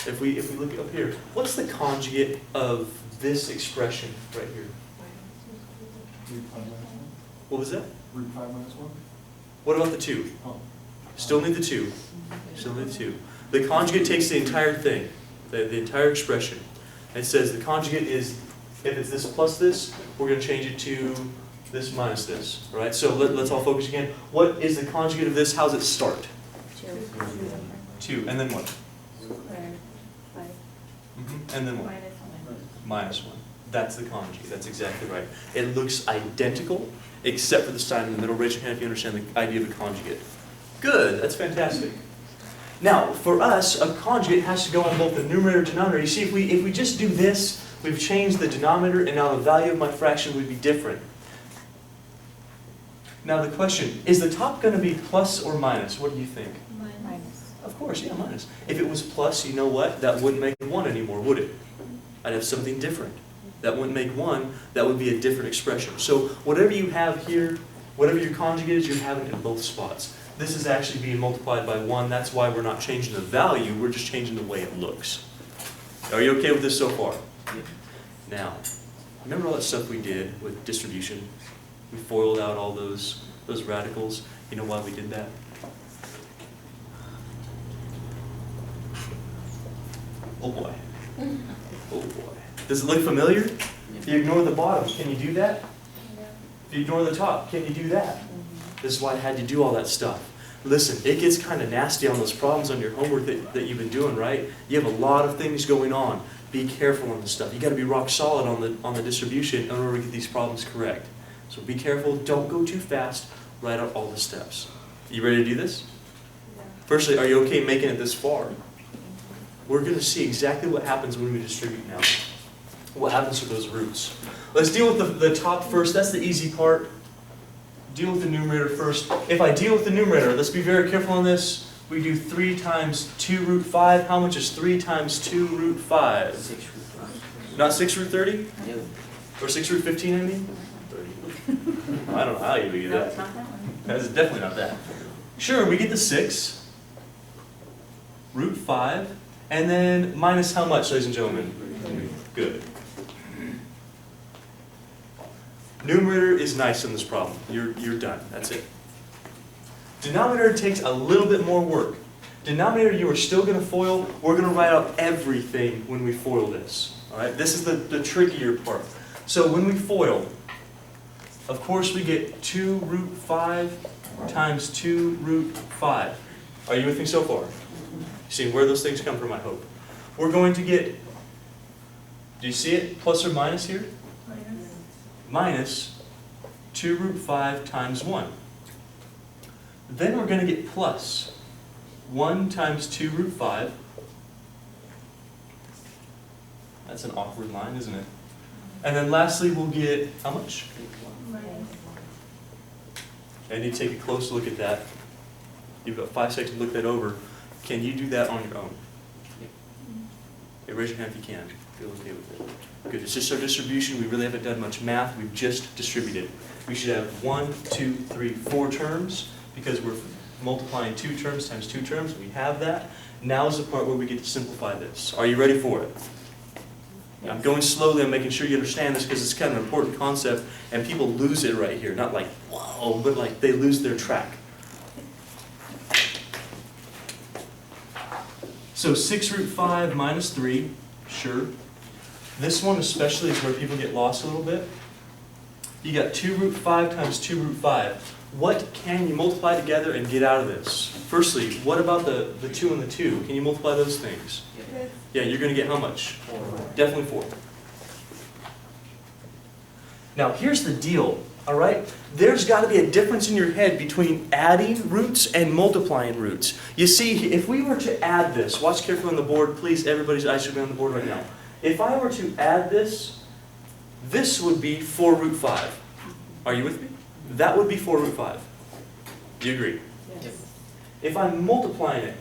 if we look up here, what's the conjugate of this expression right here? Root 5 minus 1? What was that? Root 5 minus 1? What about the 2? Oh. Still need the 2. Still need the 2. The conjugate takes the entire thing. the entire expression. It says the conjugate is, if it's this plus this, we're going to change it to this minus this. All right, so let's all focus again. What is the conjugate of this? How does it start? 2. And then what? Squared, 5, And then what? minus 1. Minus 1. That's the conjugate. That's exactly right. It looks identical, except for the sign in the middle. Raise your hand if you understand the idea of a conjugate. Good. That's fantastic. Now, for us, a conjugate has to go on both the numerator and denominator. You see, if we just do this, we've changed the denominator, and now the value of my fraction would be different. Now the question, is the top going to be plus or minus? What do you think? Minus. Of course, yeah, minus. If it was plus, you know what? That wouldn't make 1 anymore, would it? I'd have something different. That wouldn't make 1. That would be a different expression. So whatever you have here, whatever your conjugate is, you're having it in both spots. This is actually being multiplied by 1. That's why we're not changing the value. We're just changing the way it looks. Are you okay with this so far? Now, remember all that stuff we did with distribution? We FOILed out all those radicals. You know why we did that? Oh boy. Oh boy. Does it look familiar? If you ignore the bottom, can you do that? If you ignore the top, can you do that? This is why I had to do all that stuff. Listen, it gets kind of nasty on those problems on your homework that you've been doing, right? You have a lot of things going on. Be careful on this stuff. You got to be rock solid on the distribution in order to get these problems correct. So be careful. Don't go too fast. Write out all the steps. You ready to do this? Firstly, are you okay making it this far? We're going to see exactly what happens when we distribute now. What happens to those roots? Let's deal with the top first. That's the easy part. Deal with the numerator first. If I deal with the numerator, let's be very careful on this. We do 3 times 2 root 5. How much is 3 times 2 root 5? 6 root 5. Not 6 root 30? No. Or 6 root 15, I mean? 30. I don't know how you do No, that. it's not that one. That's definitely not that. Sure, we get the 6, root 5, and then minus how much, ladies and gentlemen? Good. Numerator is nice in this problem. You're done. That's it. Denominator takes a little bit more work. Denominator, you are still going to FOIL. We're going to write out everything when we FOIL this. All right? This is the trickier part. So when we FOIL, of course we get 2 root 5 times 2 root 5. Are you with me so far? See where those things come from, I hope. We're going to get, do you see it, plus or minus here? Minus 2 root 5 times 1. Then we're going to get plus 1 times 2 root 5. That's an awkward line, isn't it? And then lastly, we'll get how much? I need to take a close look at that. You've got 5 seconds to look that over. Can you do that on your own? Okay, raise your hand if you can. Feel okay with it. Good. It's just our distribution. We really haven't done much math. We've just distributed. We should have 1, 2, 3, 4 terms because we're multiplying 2 terms times 2 terms. We have that. Now is the part where we get to simplify this. Are you ready for it? I'm going slowly. I'm making sure you understand this because it's kind of an important concept and people lose it right here. Not like, whoa, but like they lose their track. So 6 root 5 minus 3, sure. This one especially is where people get lost a little bit. You got 2 root 5 times 2 root 5. What can you multiply together and get out of this? Firstly, what about the 2 and the 2? Can you multiply those things? Yeah, you're going to get how much? 4. Definitely 4. Now here's the deal, all right? There's got to be a difference in your head between adding roots and multiplying roots. You see, if we were to add this, watch carefully on the board, please, everybody's eyes should be on the board right now. If I were to add this, this would be 4 root 5. Are you with me? That would be 4 root 5. Do you agree? Yes. If I'm multiplying it,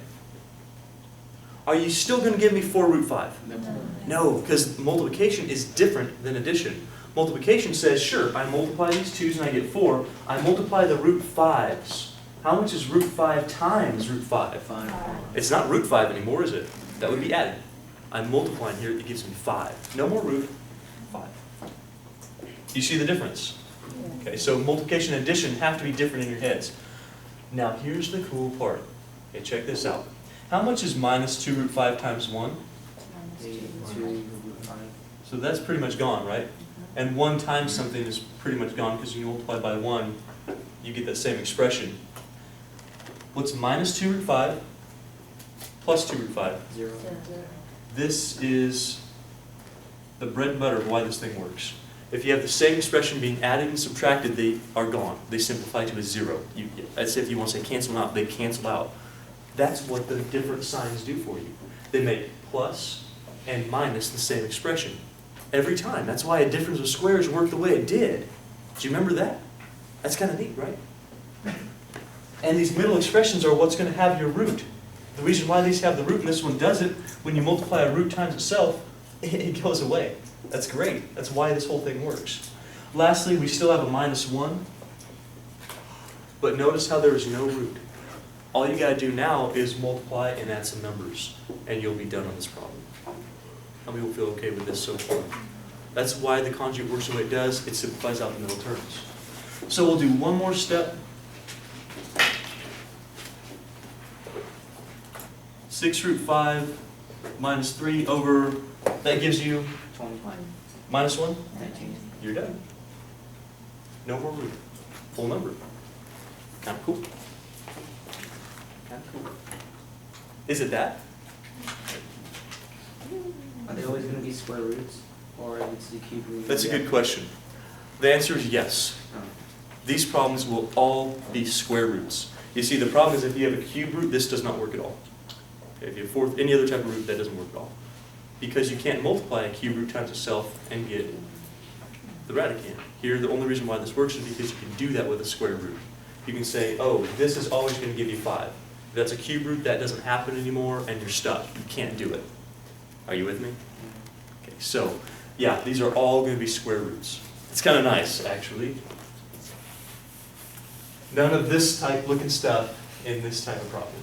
are you still going to give me 4 root 5? No, because multiplication is different than addition. Multiplication says, sure, I multiply these 2's and I get 4. I multiply the root 5's. How much is root 5 times root 5? 5. It's not root 5 anymore, is it? That would be added. I'm multiplying here, it gives me 5. No more root, 5. You see the difference? Okay, so multiplication and addition have to be different in your heads. Now here's the cool part. Okay, check this out. How much is minus 2 root 5 times 1? 2 root 5. So that's pretty much gone, right? And 1 times something is pretty much gone because you multiply by 1, you get that same expression. What's minus 2 root 5 plus 2 root 5? 0. This is the bread and butter of why this thing works. If you have the same expression being added and subtracted, they are gone. They simplify to a 0. As if you want to say cancel out, they cancel out. That's what the different signs do for you. They make plus and minus the same expression every time. That's why a difference of squares worked the way it did. Do you remember that? That's kind of neat, right? And these middle expressions are what's going to have your root. The reason why these have the root and this one doesn't, when you multiply a root times itself, it goes away. That's great. That's why this whole thing works. Lastly, we still have a minus 1. But notice how there is no root. All you got to do now is multiply and add some numbers, and you'll be done on this problem. How many will feel okay with this so far? That's why the conjugate works the way it does. It simplifies out the middle terms. So we'll do one more step. 6 root 5 minus 3 over, that gives you 21. minus 1? 19. You're done. No more root. Full number. Kind of cool. Kind of cool. Is it that? Are they always going to be square roots? Or if it's the cube root? That's a good question. The answer is yes. Oh. These problems will all be square roots. You see, the problem is if you have a cube root, this does not work at all. Okay, if you have any other type of root, that doesn't work at all. Because you can't multiply a cube root times itself and get the radicand. Here, the only reason why this works is because you can do that with a square root. You can say, oh, this is always going to give you 5. If that's a cube root, that doesn't happen anymore, and you're stuck. You can't do it. Are you with me? Okay, so, yeah, these are all going to be square roots. It's kind of nice, actually. None of this type looking stuff in this type of problem.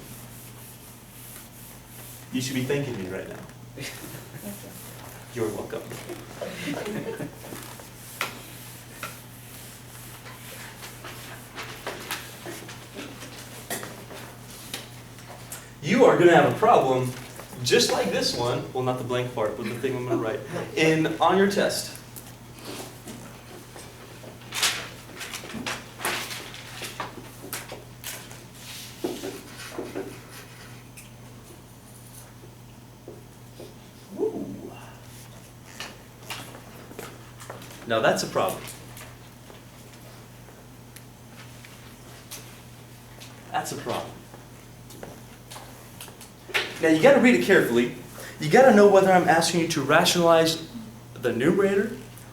You should be thanking me right now. You're welcome. You are going to have a problem just like this one, well, not the blank part, but the thing I'm going to write, on your test. Woo. Now that's a problem. That's a problem. Now you got to read it carefully. You got to know whether I'm asking you to rationalize the numerator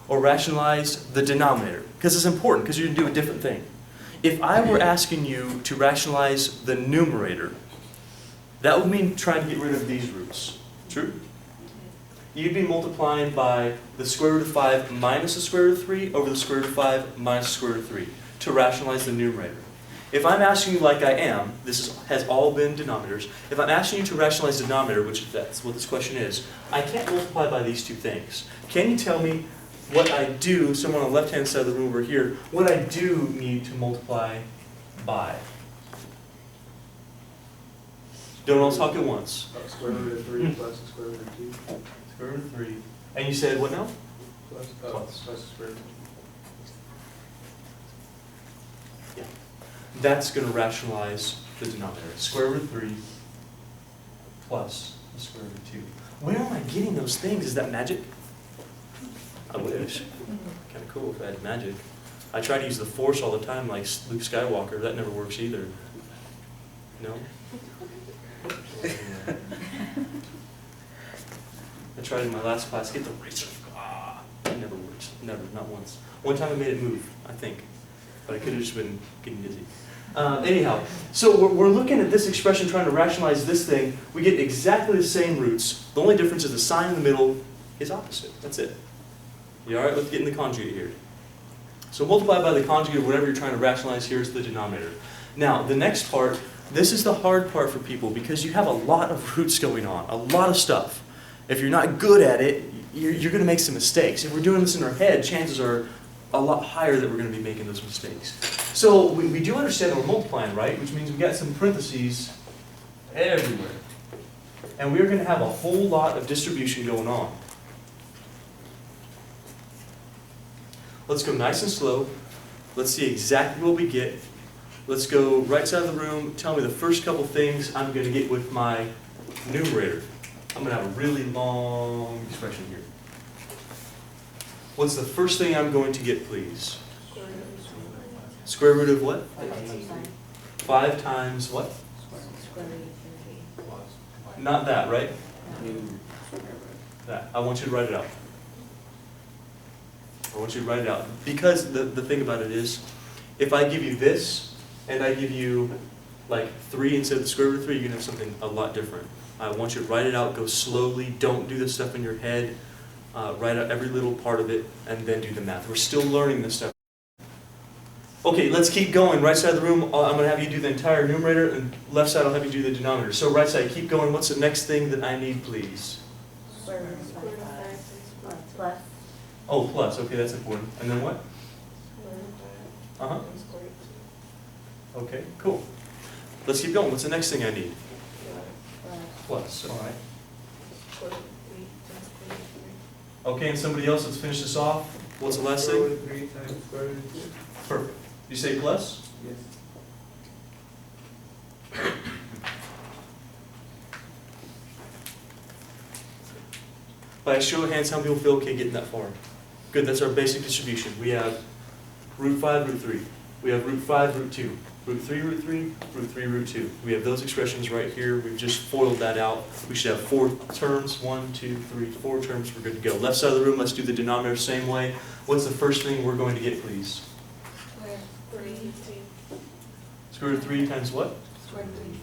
or rationalize the denominator, because it's important, because you're going to do a different thing. If I were asking you to rationalize the numerator, that would mean trying to get rid of these roots. True? You'd be multiplying by the square root of 5 minus the square root of 3 over the square root of 5 minus the square root of 3 to rationalize the numerator. If I'm asking you like I am, has all been denominators, if I'm asking you to rationalize the denominator, which that's what this question is, I can't multiply by these two things. Can you tell me what I do, someone on the left-hand side of the room over here, what I do need to multiply by? Don't all talk at once. Square root of 3 plus the square root of 2. Square root of 3. And you said what now? Plus the square root of 2. Yeah. That's going to rationalize the denominator. Square root of 3 plus the square root of 2. Where am I getting those things? Is that magic? I wish. Kind of cool if I had magic. I try to use the Force all the time like Luke Skywalker. That never works either. No? I tried in my last class, get the razor. It never works. Never, not once. One time I made it move, I think. But I could have just been getting dizzy. Anyhow, so we're looking at this expression trying to rationalize this thing. We get exactly the same roots. The only difference is the sign in the middle is opposite. That's it. You all right? Let's get in the conjugate here. So multiply by the conjugate of whatever you're trying to rationalize here is the denominator. Now, the next part, this is the hard part for people because you have a lot of roots going on, a lot of stuff. If you're not good at it, you're going to make some mistakes. If we're doing this in our head, chances are a lot higher that we're going to be making those mistakes. So we do understand that we're multiplying, right? Which means we've got some parentheses everywhere. And we're going to have a whole lot of distribution going on. Let's go nice and slow. Let's see exactly what we get. Let's go right side of the room. Tell me the first couple things I'm going to get with my numerator. I'm going to have a really long expression here. What's the first thing I'm going to get, please? Square root of what? 5 times what? Square root of 3. Not that, right? New. That. I want you to write it out. I want you to write it out. Because the thing about it is, if I give you this, and I give you like 3 instead of the square root of 3, you're going to have something a lot different. I want you to write it out, go slowly, don't do this stuff in your head. Write out every little part of it, and then do the math. We're still learning this stuff. Okay, let's keep going. Right side of the room, I'm going to have you do the entire numerator, and left side I'll have you do the denominator. So right side, keep going. What's the next thing that I need, please? Square root of 5. Plus. Oh, plus. Okay, that's important. And then what? Uh-huh. Okay, cool. Let's keep going. What's the next thing I need? Plus. All right. Okay, and somebody else, let's finish this off. What's the last Square thing? root of 3 times square root of 2. Perfect. You say plus? Yes. By a show of hands, how many people feel okay getting that far? Good, that's our basic distribution. We have root 5, root 3. We have root 5, root 2. Root 3, root 3, root 3, root 2. We have those expressions right here. We've just FOILed that out. We should have 4 terms. 1, 2, 3, 4 terms. We're good to go. Left side of the room, let's do the denominator same way. What's the first thing we're going to get, please? Square root of 3. Square root of 3 times what? Square root of 3.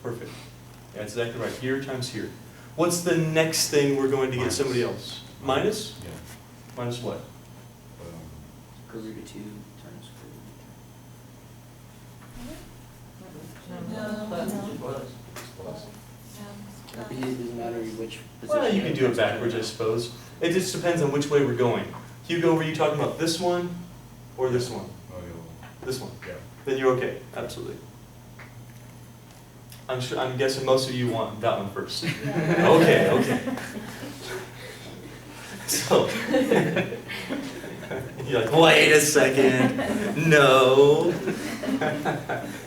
Perfect. Yeah, that's exactly right. Here times here. What's the next thing we're going to get somebody else? Minus? Yeah. Minus what? Square root of 2 times square root of 2. It doesn't matter which position. Well, you can do it backwards, I suppose. It just depends on which way we're going. Hugo, were you talking about this one or this one? Oh, yeah. This one. Yeah. Then you're okay. Absolutely. I'm guessing most of you want that one first. Okay, okay. So, you're like, wait a second. No.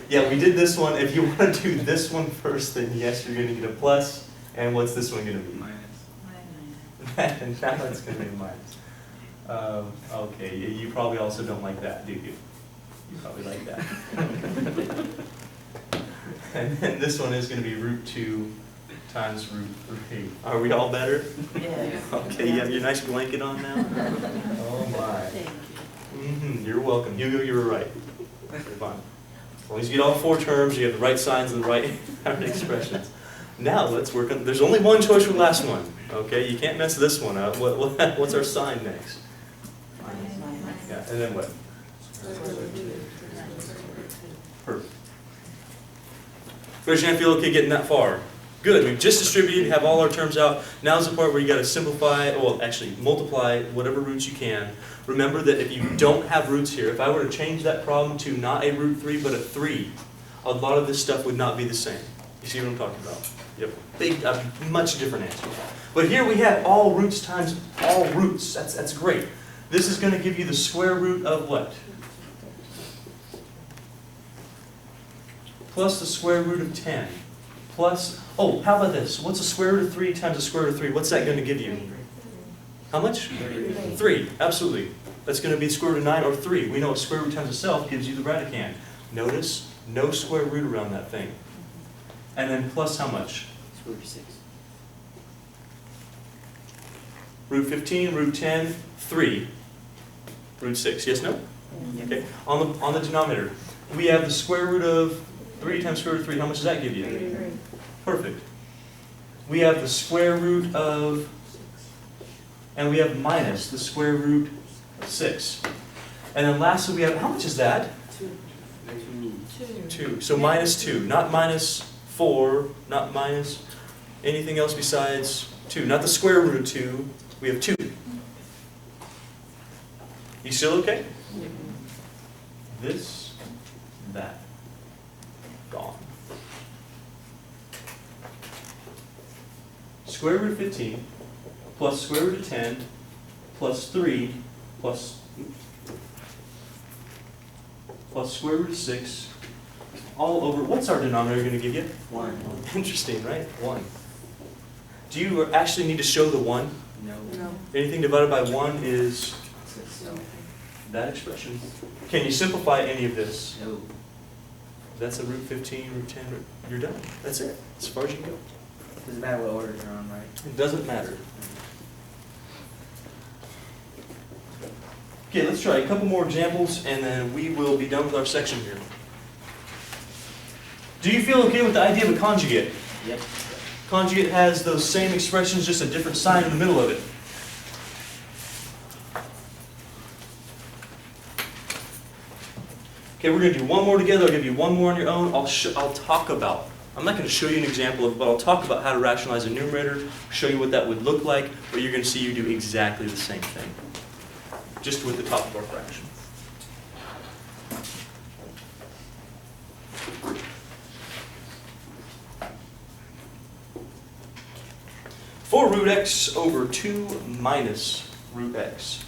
Yeah, we did this one. If you want to do this one first, then yes, you're going to get a plus. And what's this one going to be? Minus. And now it's going to be a minus. Okay, you probably also don't like that, do you? You probably like that. And then this one is going to be root 2 times root 3. Are we all better? Yeah. Okay, you have your nice blanket on now? Oh my. Thank you. You're welcome. Hugo, you were right. You're fine. As long as you get all 4 terms, you have the right signs and the right expressions. Now let's work on, there's only one choice for the last one. Okay, you can't mess this one up. What's our sign next? Yeah, and then what? Perfect. Raise your hand, feel okay getting that far? Good, we've just distributed, have all our terms out. Now's the part where you got to simplify, well actually multiply whatever roots you can. Remember that if you don't have roots here, if I were to change that problem to not a root 3 but a 3, a lot of this stuff would not be the same. You see what I'm talking about? Yep, big, much different answer. But here we have all roots times all roots. That's great. This is going to give you the square root of what? Plus the square root of 10. Plus, oh, how about this? What's the square root of 3 times the square root of 3? What's that going to give you? How much? 3, absolutely. That's going to be the square root of 9 or 3. We know a square root times itself gives you the radicand. Notice, no square root around that thing. And then plus how much? Square root of 6. Root 15, root 10, 3. Root 6, yes, no? Okay. On the denominator, we have the square root of 3 times square root of 3. How much does that give you? Perfect. We have the square root of, and we have minus the square root of 6. And then lastly we have, how much is that? 2. So minus 2, not minus 4, not minus anything else besides 2. Not the square root of 2, we have 2. You still okay? This, that, gone. square root of 15 plus square root of 10 plus 3 plus square root of 6 all over, what's our denominator going to give you? 1. Interesting, right? 1. Do you actually need to show the 1? No. No. Anything divided by 1 is So, that expression. Can you simplify any of this? no. That's a root 15, root 10, you're done. That's it, as far as you can go. Doesn't matter what order you're on, right? It doesn't matter. Okay, let's try a couple more examples and then we will be done with our section here. Do you feel okay with the idea of a conjugate? Yep. Conjugate has those same expressions, just a different sign in the middle of it. Okay, we're going to do one more together. I'll give you one more on your own. I'll talk about, I'm not going to show you an example of it, but I'll talk about how to rationalize a numerator, show you what that would look like, but you're going to see you do exactly the same thing, just with the top of our fraction. For root x over 2 minus root x.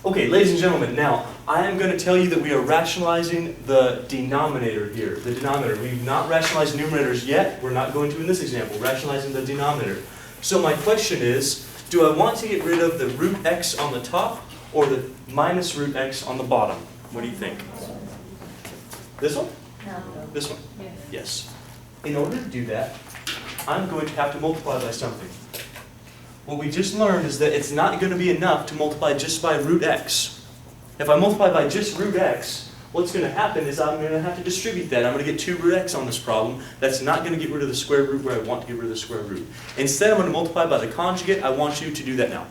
Okay, ladies and gentlemen, now I am going to tell you that we are rationalizing the denominator here. The denominator. We've not rationalized numerators yet. We're not going to in this example. Rationalizing the denominator. So my question is, do I want to get rid of the root x on the top or the minus root x on the bottom? What do you think? This one? No. This one? Yes. Yes. In order to do that, I'm going to have to multiply by something. What we just learned is that it's not going to be enough to multiply just by root x. If I multiply by just root x, what's going to happen is I'm going to have to distribute that. I'm going to get 2 root x on this problem. That's not going to get rid of the square root where I want to get rid of the square root. Instead, I'm going to multiply by the conjugate. I want you to do that now.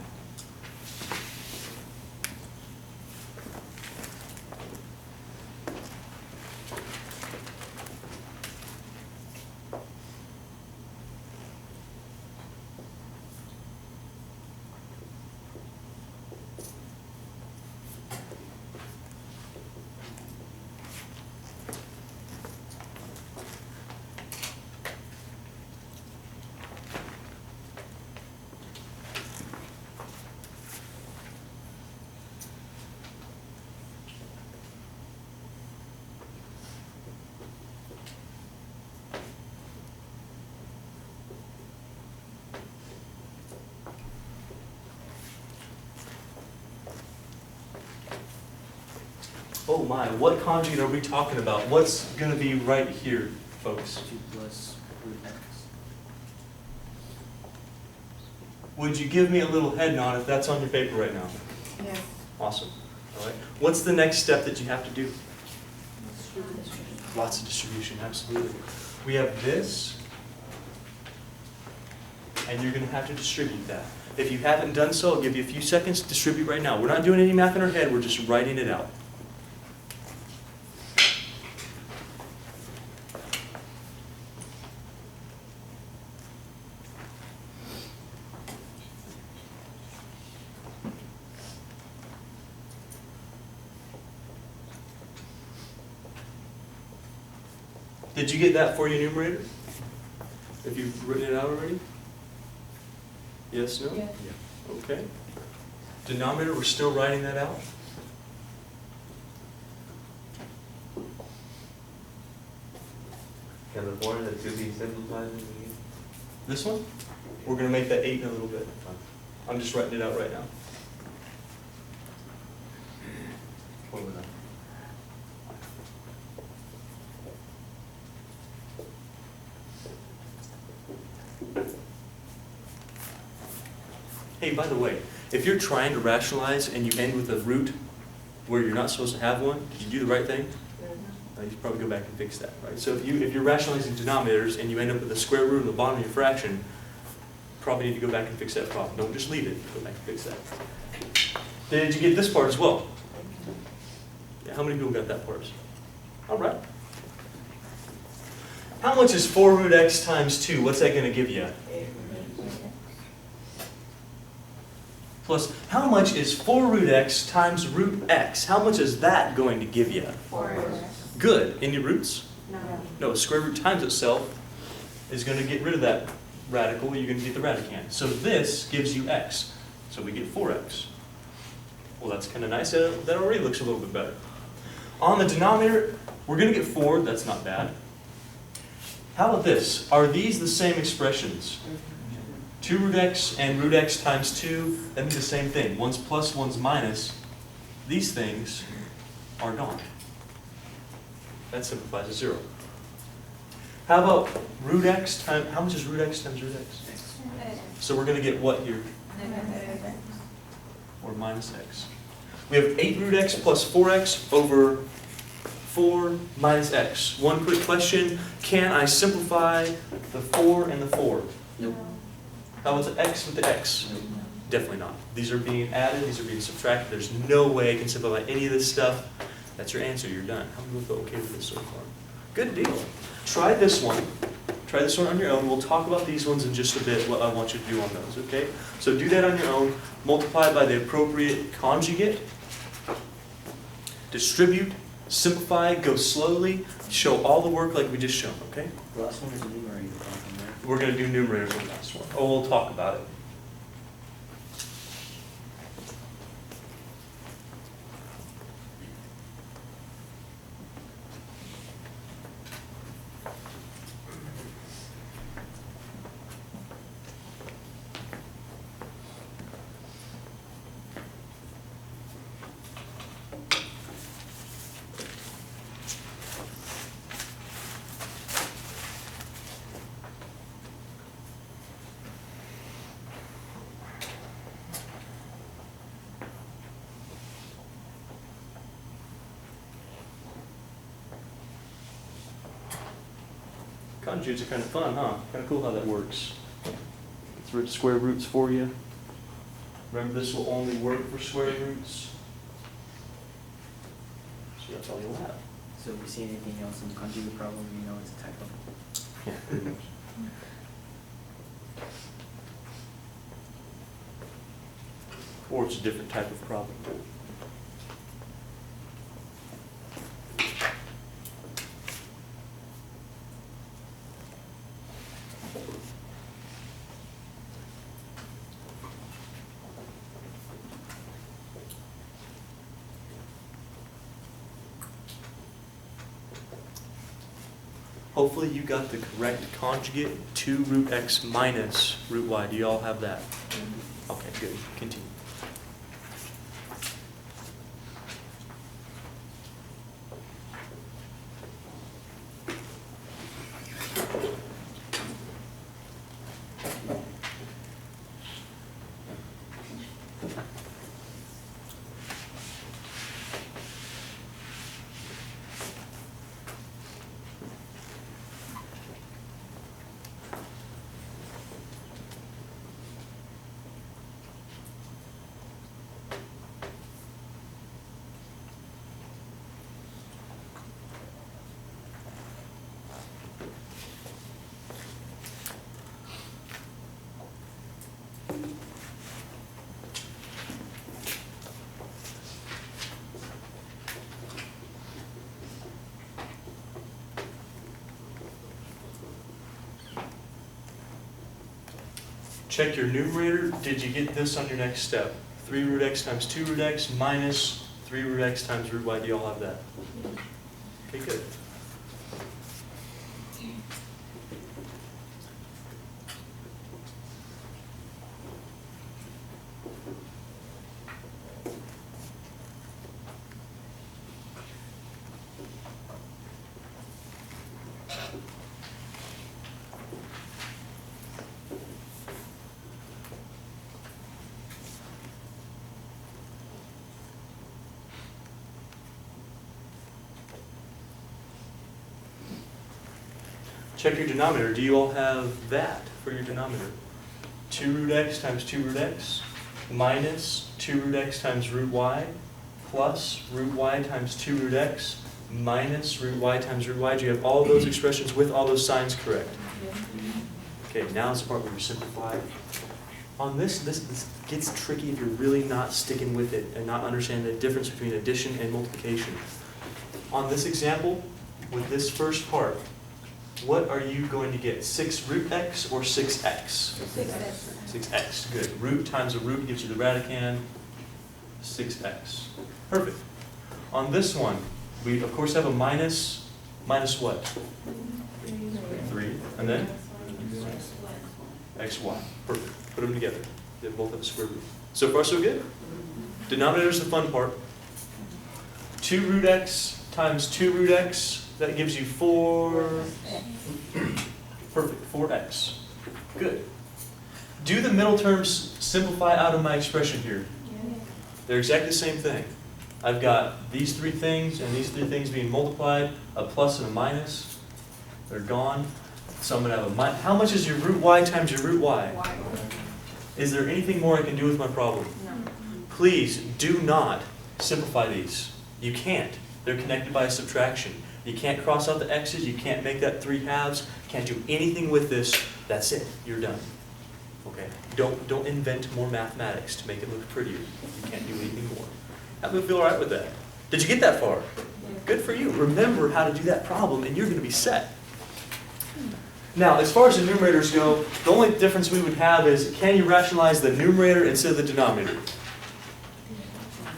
Oh my, what conjugate are we talking about? What's going to be right here, folks? 2 plus root x. Would you give me a little head nod if that's on your paper right now? Yes. Awesome. All right. What's the next step that you have to do? Lots of distribution, absolutely. We have this, and you're going to have to distribute that. If you haven't done so, I'll give you a few seconds to distribute right now. We're not doing any math in our head, we're just writing it out. Did you get that for your numerator? Have you written it out already? Yes, no? Yes. Okay. Denominator, we're still writing that out? Can the one that could be simplified? This one? We're going to make that 8 in a little bit. I'm just writing it out right now. What was that? Hey, by the way, if you're trying to rationalize and you end with a root where you're not supposed to have one, did you do the right thing? You should probably go back and fix that, right? So if you're rationalizing denominators and you end up with a square root in the bottom of your fraction, probably need to go back and fix that problem. Don't just leave it, go back and fix that. Did you get this part as well? Yeah, how many people got that part? All right. How much is 4 root x times 2? What's that going to give you? Plus, how much is 4 root x times root x? How much is that going to give you? 4. Good. Any roots? No. No, square root times itself is going to get rid of that radical, you're going to get the radicand. So this gives you x. So we get 4x. Well, that's kind of nice. That already looks a little bit better. On the denominator, we're going to get 4. That's not bad. How about this? Are these the same expressions? 2 root x and root x times 2, that means the same thing. One's plus, one's minus. These things are gone. That simplifies to 0. How about root x times, how much is root x times root x? So we're going to get what here? Or minus x. We have 8 root x plus 4x over 4 minus x. One quick question, can I simplify the 4 and the 4? Nope. How about the x with the x? Nope. Definitely not. These are being added, these are being subtracted. There's no way I can simplify any of this stuff. That's your answer, you're done. How many people feel okay with this so far? Good deal. Try this one. Try this one on your own. We'll talk about these ones in just a bit, what I want you to do on those, okay? So do that on your own. Multiply by the appropriate conjugate. Distribute, simplify, go slowly. Show all the work like we just shown, okay? The last one is a numerator problem there. We're going to do numerators on the last one. Oh, we'll talk about it. Conjugates are kind of fun, huh? Kind of cool how that works. It's rid of square roots for you. Remember, this will only work for square roots. So that's all you'll have. So if you see anything else in the conjugate problem, you know it's a typo. Yeah, pretty much. Or it's a different type of problem. Hopefully you got the correct conjugate, 2 root x minus root y. Do you all have that? Okay, good. Continue. Check your numerator. Did you get this on your next step? 3 root x times 2 root x minus 3 root x times root y. Do you all have that? Okay, good. Check your denominator. Do you all have that for your denominator? 2 root x times 2 root x minus 2 root x times root y plus root y times 2 root x minus root y times root y. Do you have all of those expressions with all those signs correct? Okay, now is the part where you simplify. On this gets tricky if you're really not sticking with it and not understanding the difference between addition and multiplication. On this example, with this first part, what are you going to get? 6 root x or 6x? 6x, good. Root times a root gives you the radicand, 6x. Perfect. On this one, we of course have a minus what? 3. And then? xy. Perfect. Put them together. They both have a square root. So far so good? Denominator is the fun part. 2 root x times 2 root x, that gives you 4. Perfect, 4x. Good. Do the middle terms simplify out of my expression here? They're exactly the same thing. I've got these 3 things and these 3 things being multiplied, a plus and a minus. They're gone. So I'm going to have a minus. How much is your root y times your root y? Is there anything more I can do with my problem? No. Please do not simplify these. You can't. They're connected by a subtraction. You can't cross out the x's. You can't make that 3 halves. Can't do anything with this. That's it. You're done. Okay? Don't invent more mathematics to make it look prettier. You can't do anything more. How do you feel all right with that? Did you get that far? Good for you. Remember how to do that problem, and you're going to be set. Now, as far as the numerators go, the only difference we would have is, can you rationalize the numerator instead of the denominator?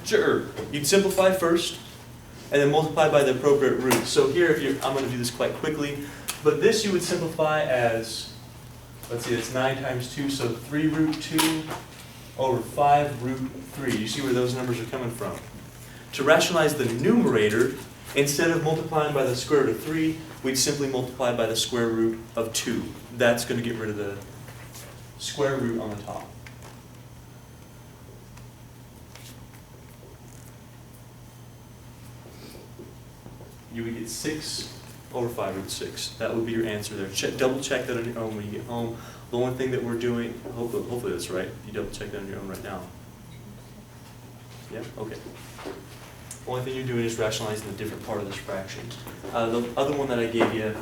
Sure. You'd simplify first, and then multiply by the appropriate root. So here, I'm going to do this quite quickly, but this you would simplify as, let's see, it's 9 times 2, so 3 root 2 over 5 root 3. You see where those numbers are coming from. To rationalize the numerator, instead of multiplying by the square root of 3, we'd simply multiply by the square root of 2. That's going to get rid of the square root on the top. You would get 6 over 5 root 6. That would be your answer there. Double check that on your own when you get home. The only thing that we're doing, hopefully that's right. You double check that on your own right now. Yeah? Okay. Only thing you're doing is rationalizing the different part of this fraction. The other one that I gave you,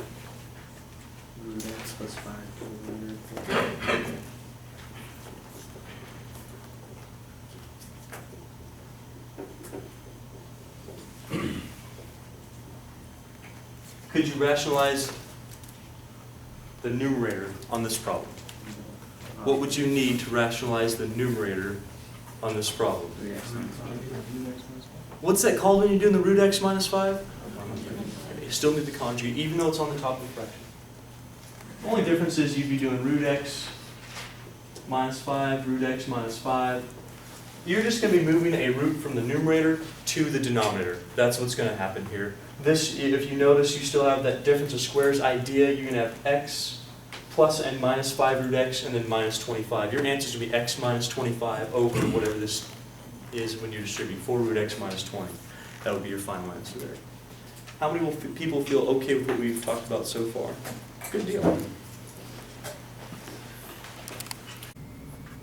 Root x plus 5 over could you rationalize the numerator on this problem? What would you need to rationalize the numerator on this problem? 3x minus 5. What's that called when you're doing the root x minus 5? You still need the conjugate, even though it's on the top of the fraction. The only difference is you'd be doing root x minus 5, root x minus 5. You're just going to be moving a root from the numerator to the denominator. That's what's going to happen here. This, if you notice, you still have that difference of squares idea. You're going to have x plus and minus 5 root x and then minus 25. Your answer is going to be x minus 25 over whatever this is when you distribute 4 root x minus 20. That would be your final answer there. How many people feel okay with what we've talked about so far? Good deal.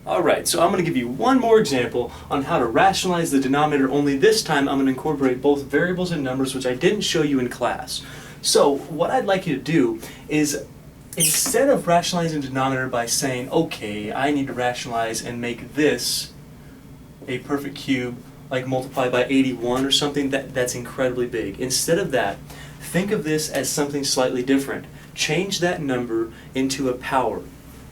All right, so I'm going to give you one more example on how to rationalize the denominator, only this time I'm going to incorporate both variables and numbers, which I didn't show you in class. So what I'd like you to do is, instead of rationalizing the denominator by saying, okay, I need to rationalize and make this a perfect cube, like multiply by 81 or something, that's incredibly big. Instead of that, think of this as something slightly different. Change that number into a power.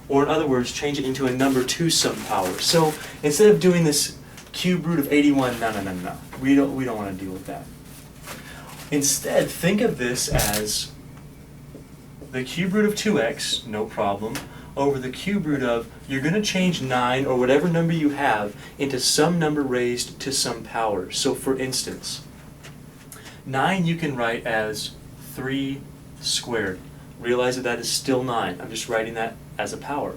Or in other words, change it into a number to some power. So instead of doing this cube root of 81, no. We don't want to deal with that. Instead, think of this as the cube root of 2x, no problem, over the cube root of, you're going to change 9 or whatever number you have into some number raised to some power. So for instance, 9 you can write as 3 squared. Realize that that is still 9. I'm just writing that as a power.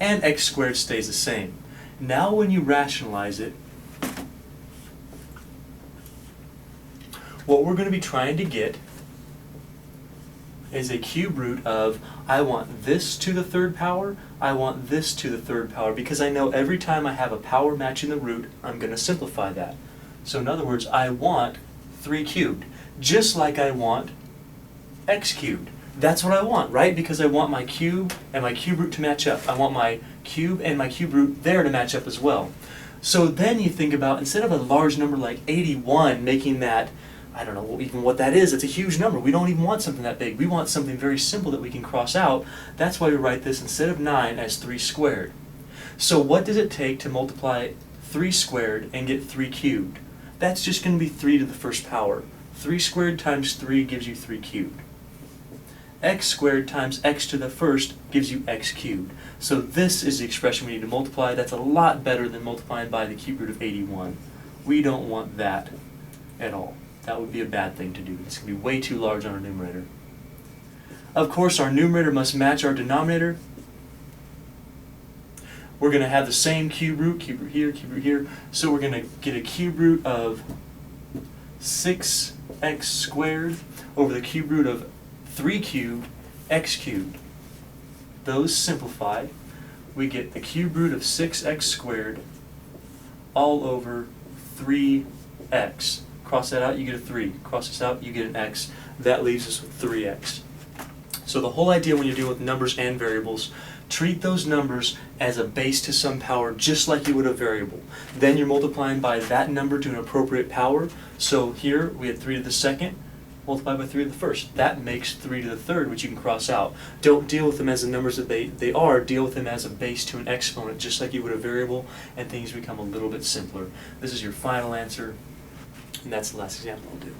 And x squared stays the same. Now when you rationalize it, what we're going to be trying to get is a cube root of, I want this to the third power, I want this to the third power, because I know every time I have a power matching the root, I'm going to simplify that. So in other words, I want 3 cubed, just like I want x cubed. That's what I want, right? Because I want my cube and my cube root to match up. I want my cube and my cube root there to match up as well. So then you think about, instead of a large number like 81, making that I don't know even what that is. It's a huge number. We don't even want something that big. We want something very simple that we can cross out. That's why we write this instead of 9 as 3 squared. So what does it take to multiply 3 squared and get 3 cubed? That's just going to be 3 to the first power. 3 squared times 3 gives you 3 cubed. X squared times x to the first gives you x cubed. So this is the expression we need to multiply. That's a lot better than multiplying by the cube root of 81. We don't want that at all. That would be a bad thing to do. It's going to be way too large on our numerator. Of course, our numerator must match our denominator. We're going to have the same cube root here. So we're going to get a cube root of 6x squared over the cube root of 3 cubed x cubed. Those simplify. We get the cube root of 6x squared all over 3x. Cross that out, you get a 3. Cross this out, you get an x. That leaves us with 3x. So the whole idea when you're dealing with numbers and variables, treat those numbers as a base to some power just like you would a variable. Then you're multiplying by that number to an appropriate power. So here we had 3 to the second. Multiply by 3 to the first. That makes 3 to the third, which you can cross out. Don't deal with them as the numbers that they are. Deal with them as a base to an exponent, just like you would a variable, and things become a little bit simpler. This is your final answer, and that's the last example I'll do.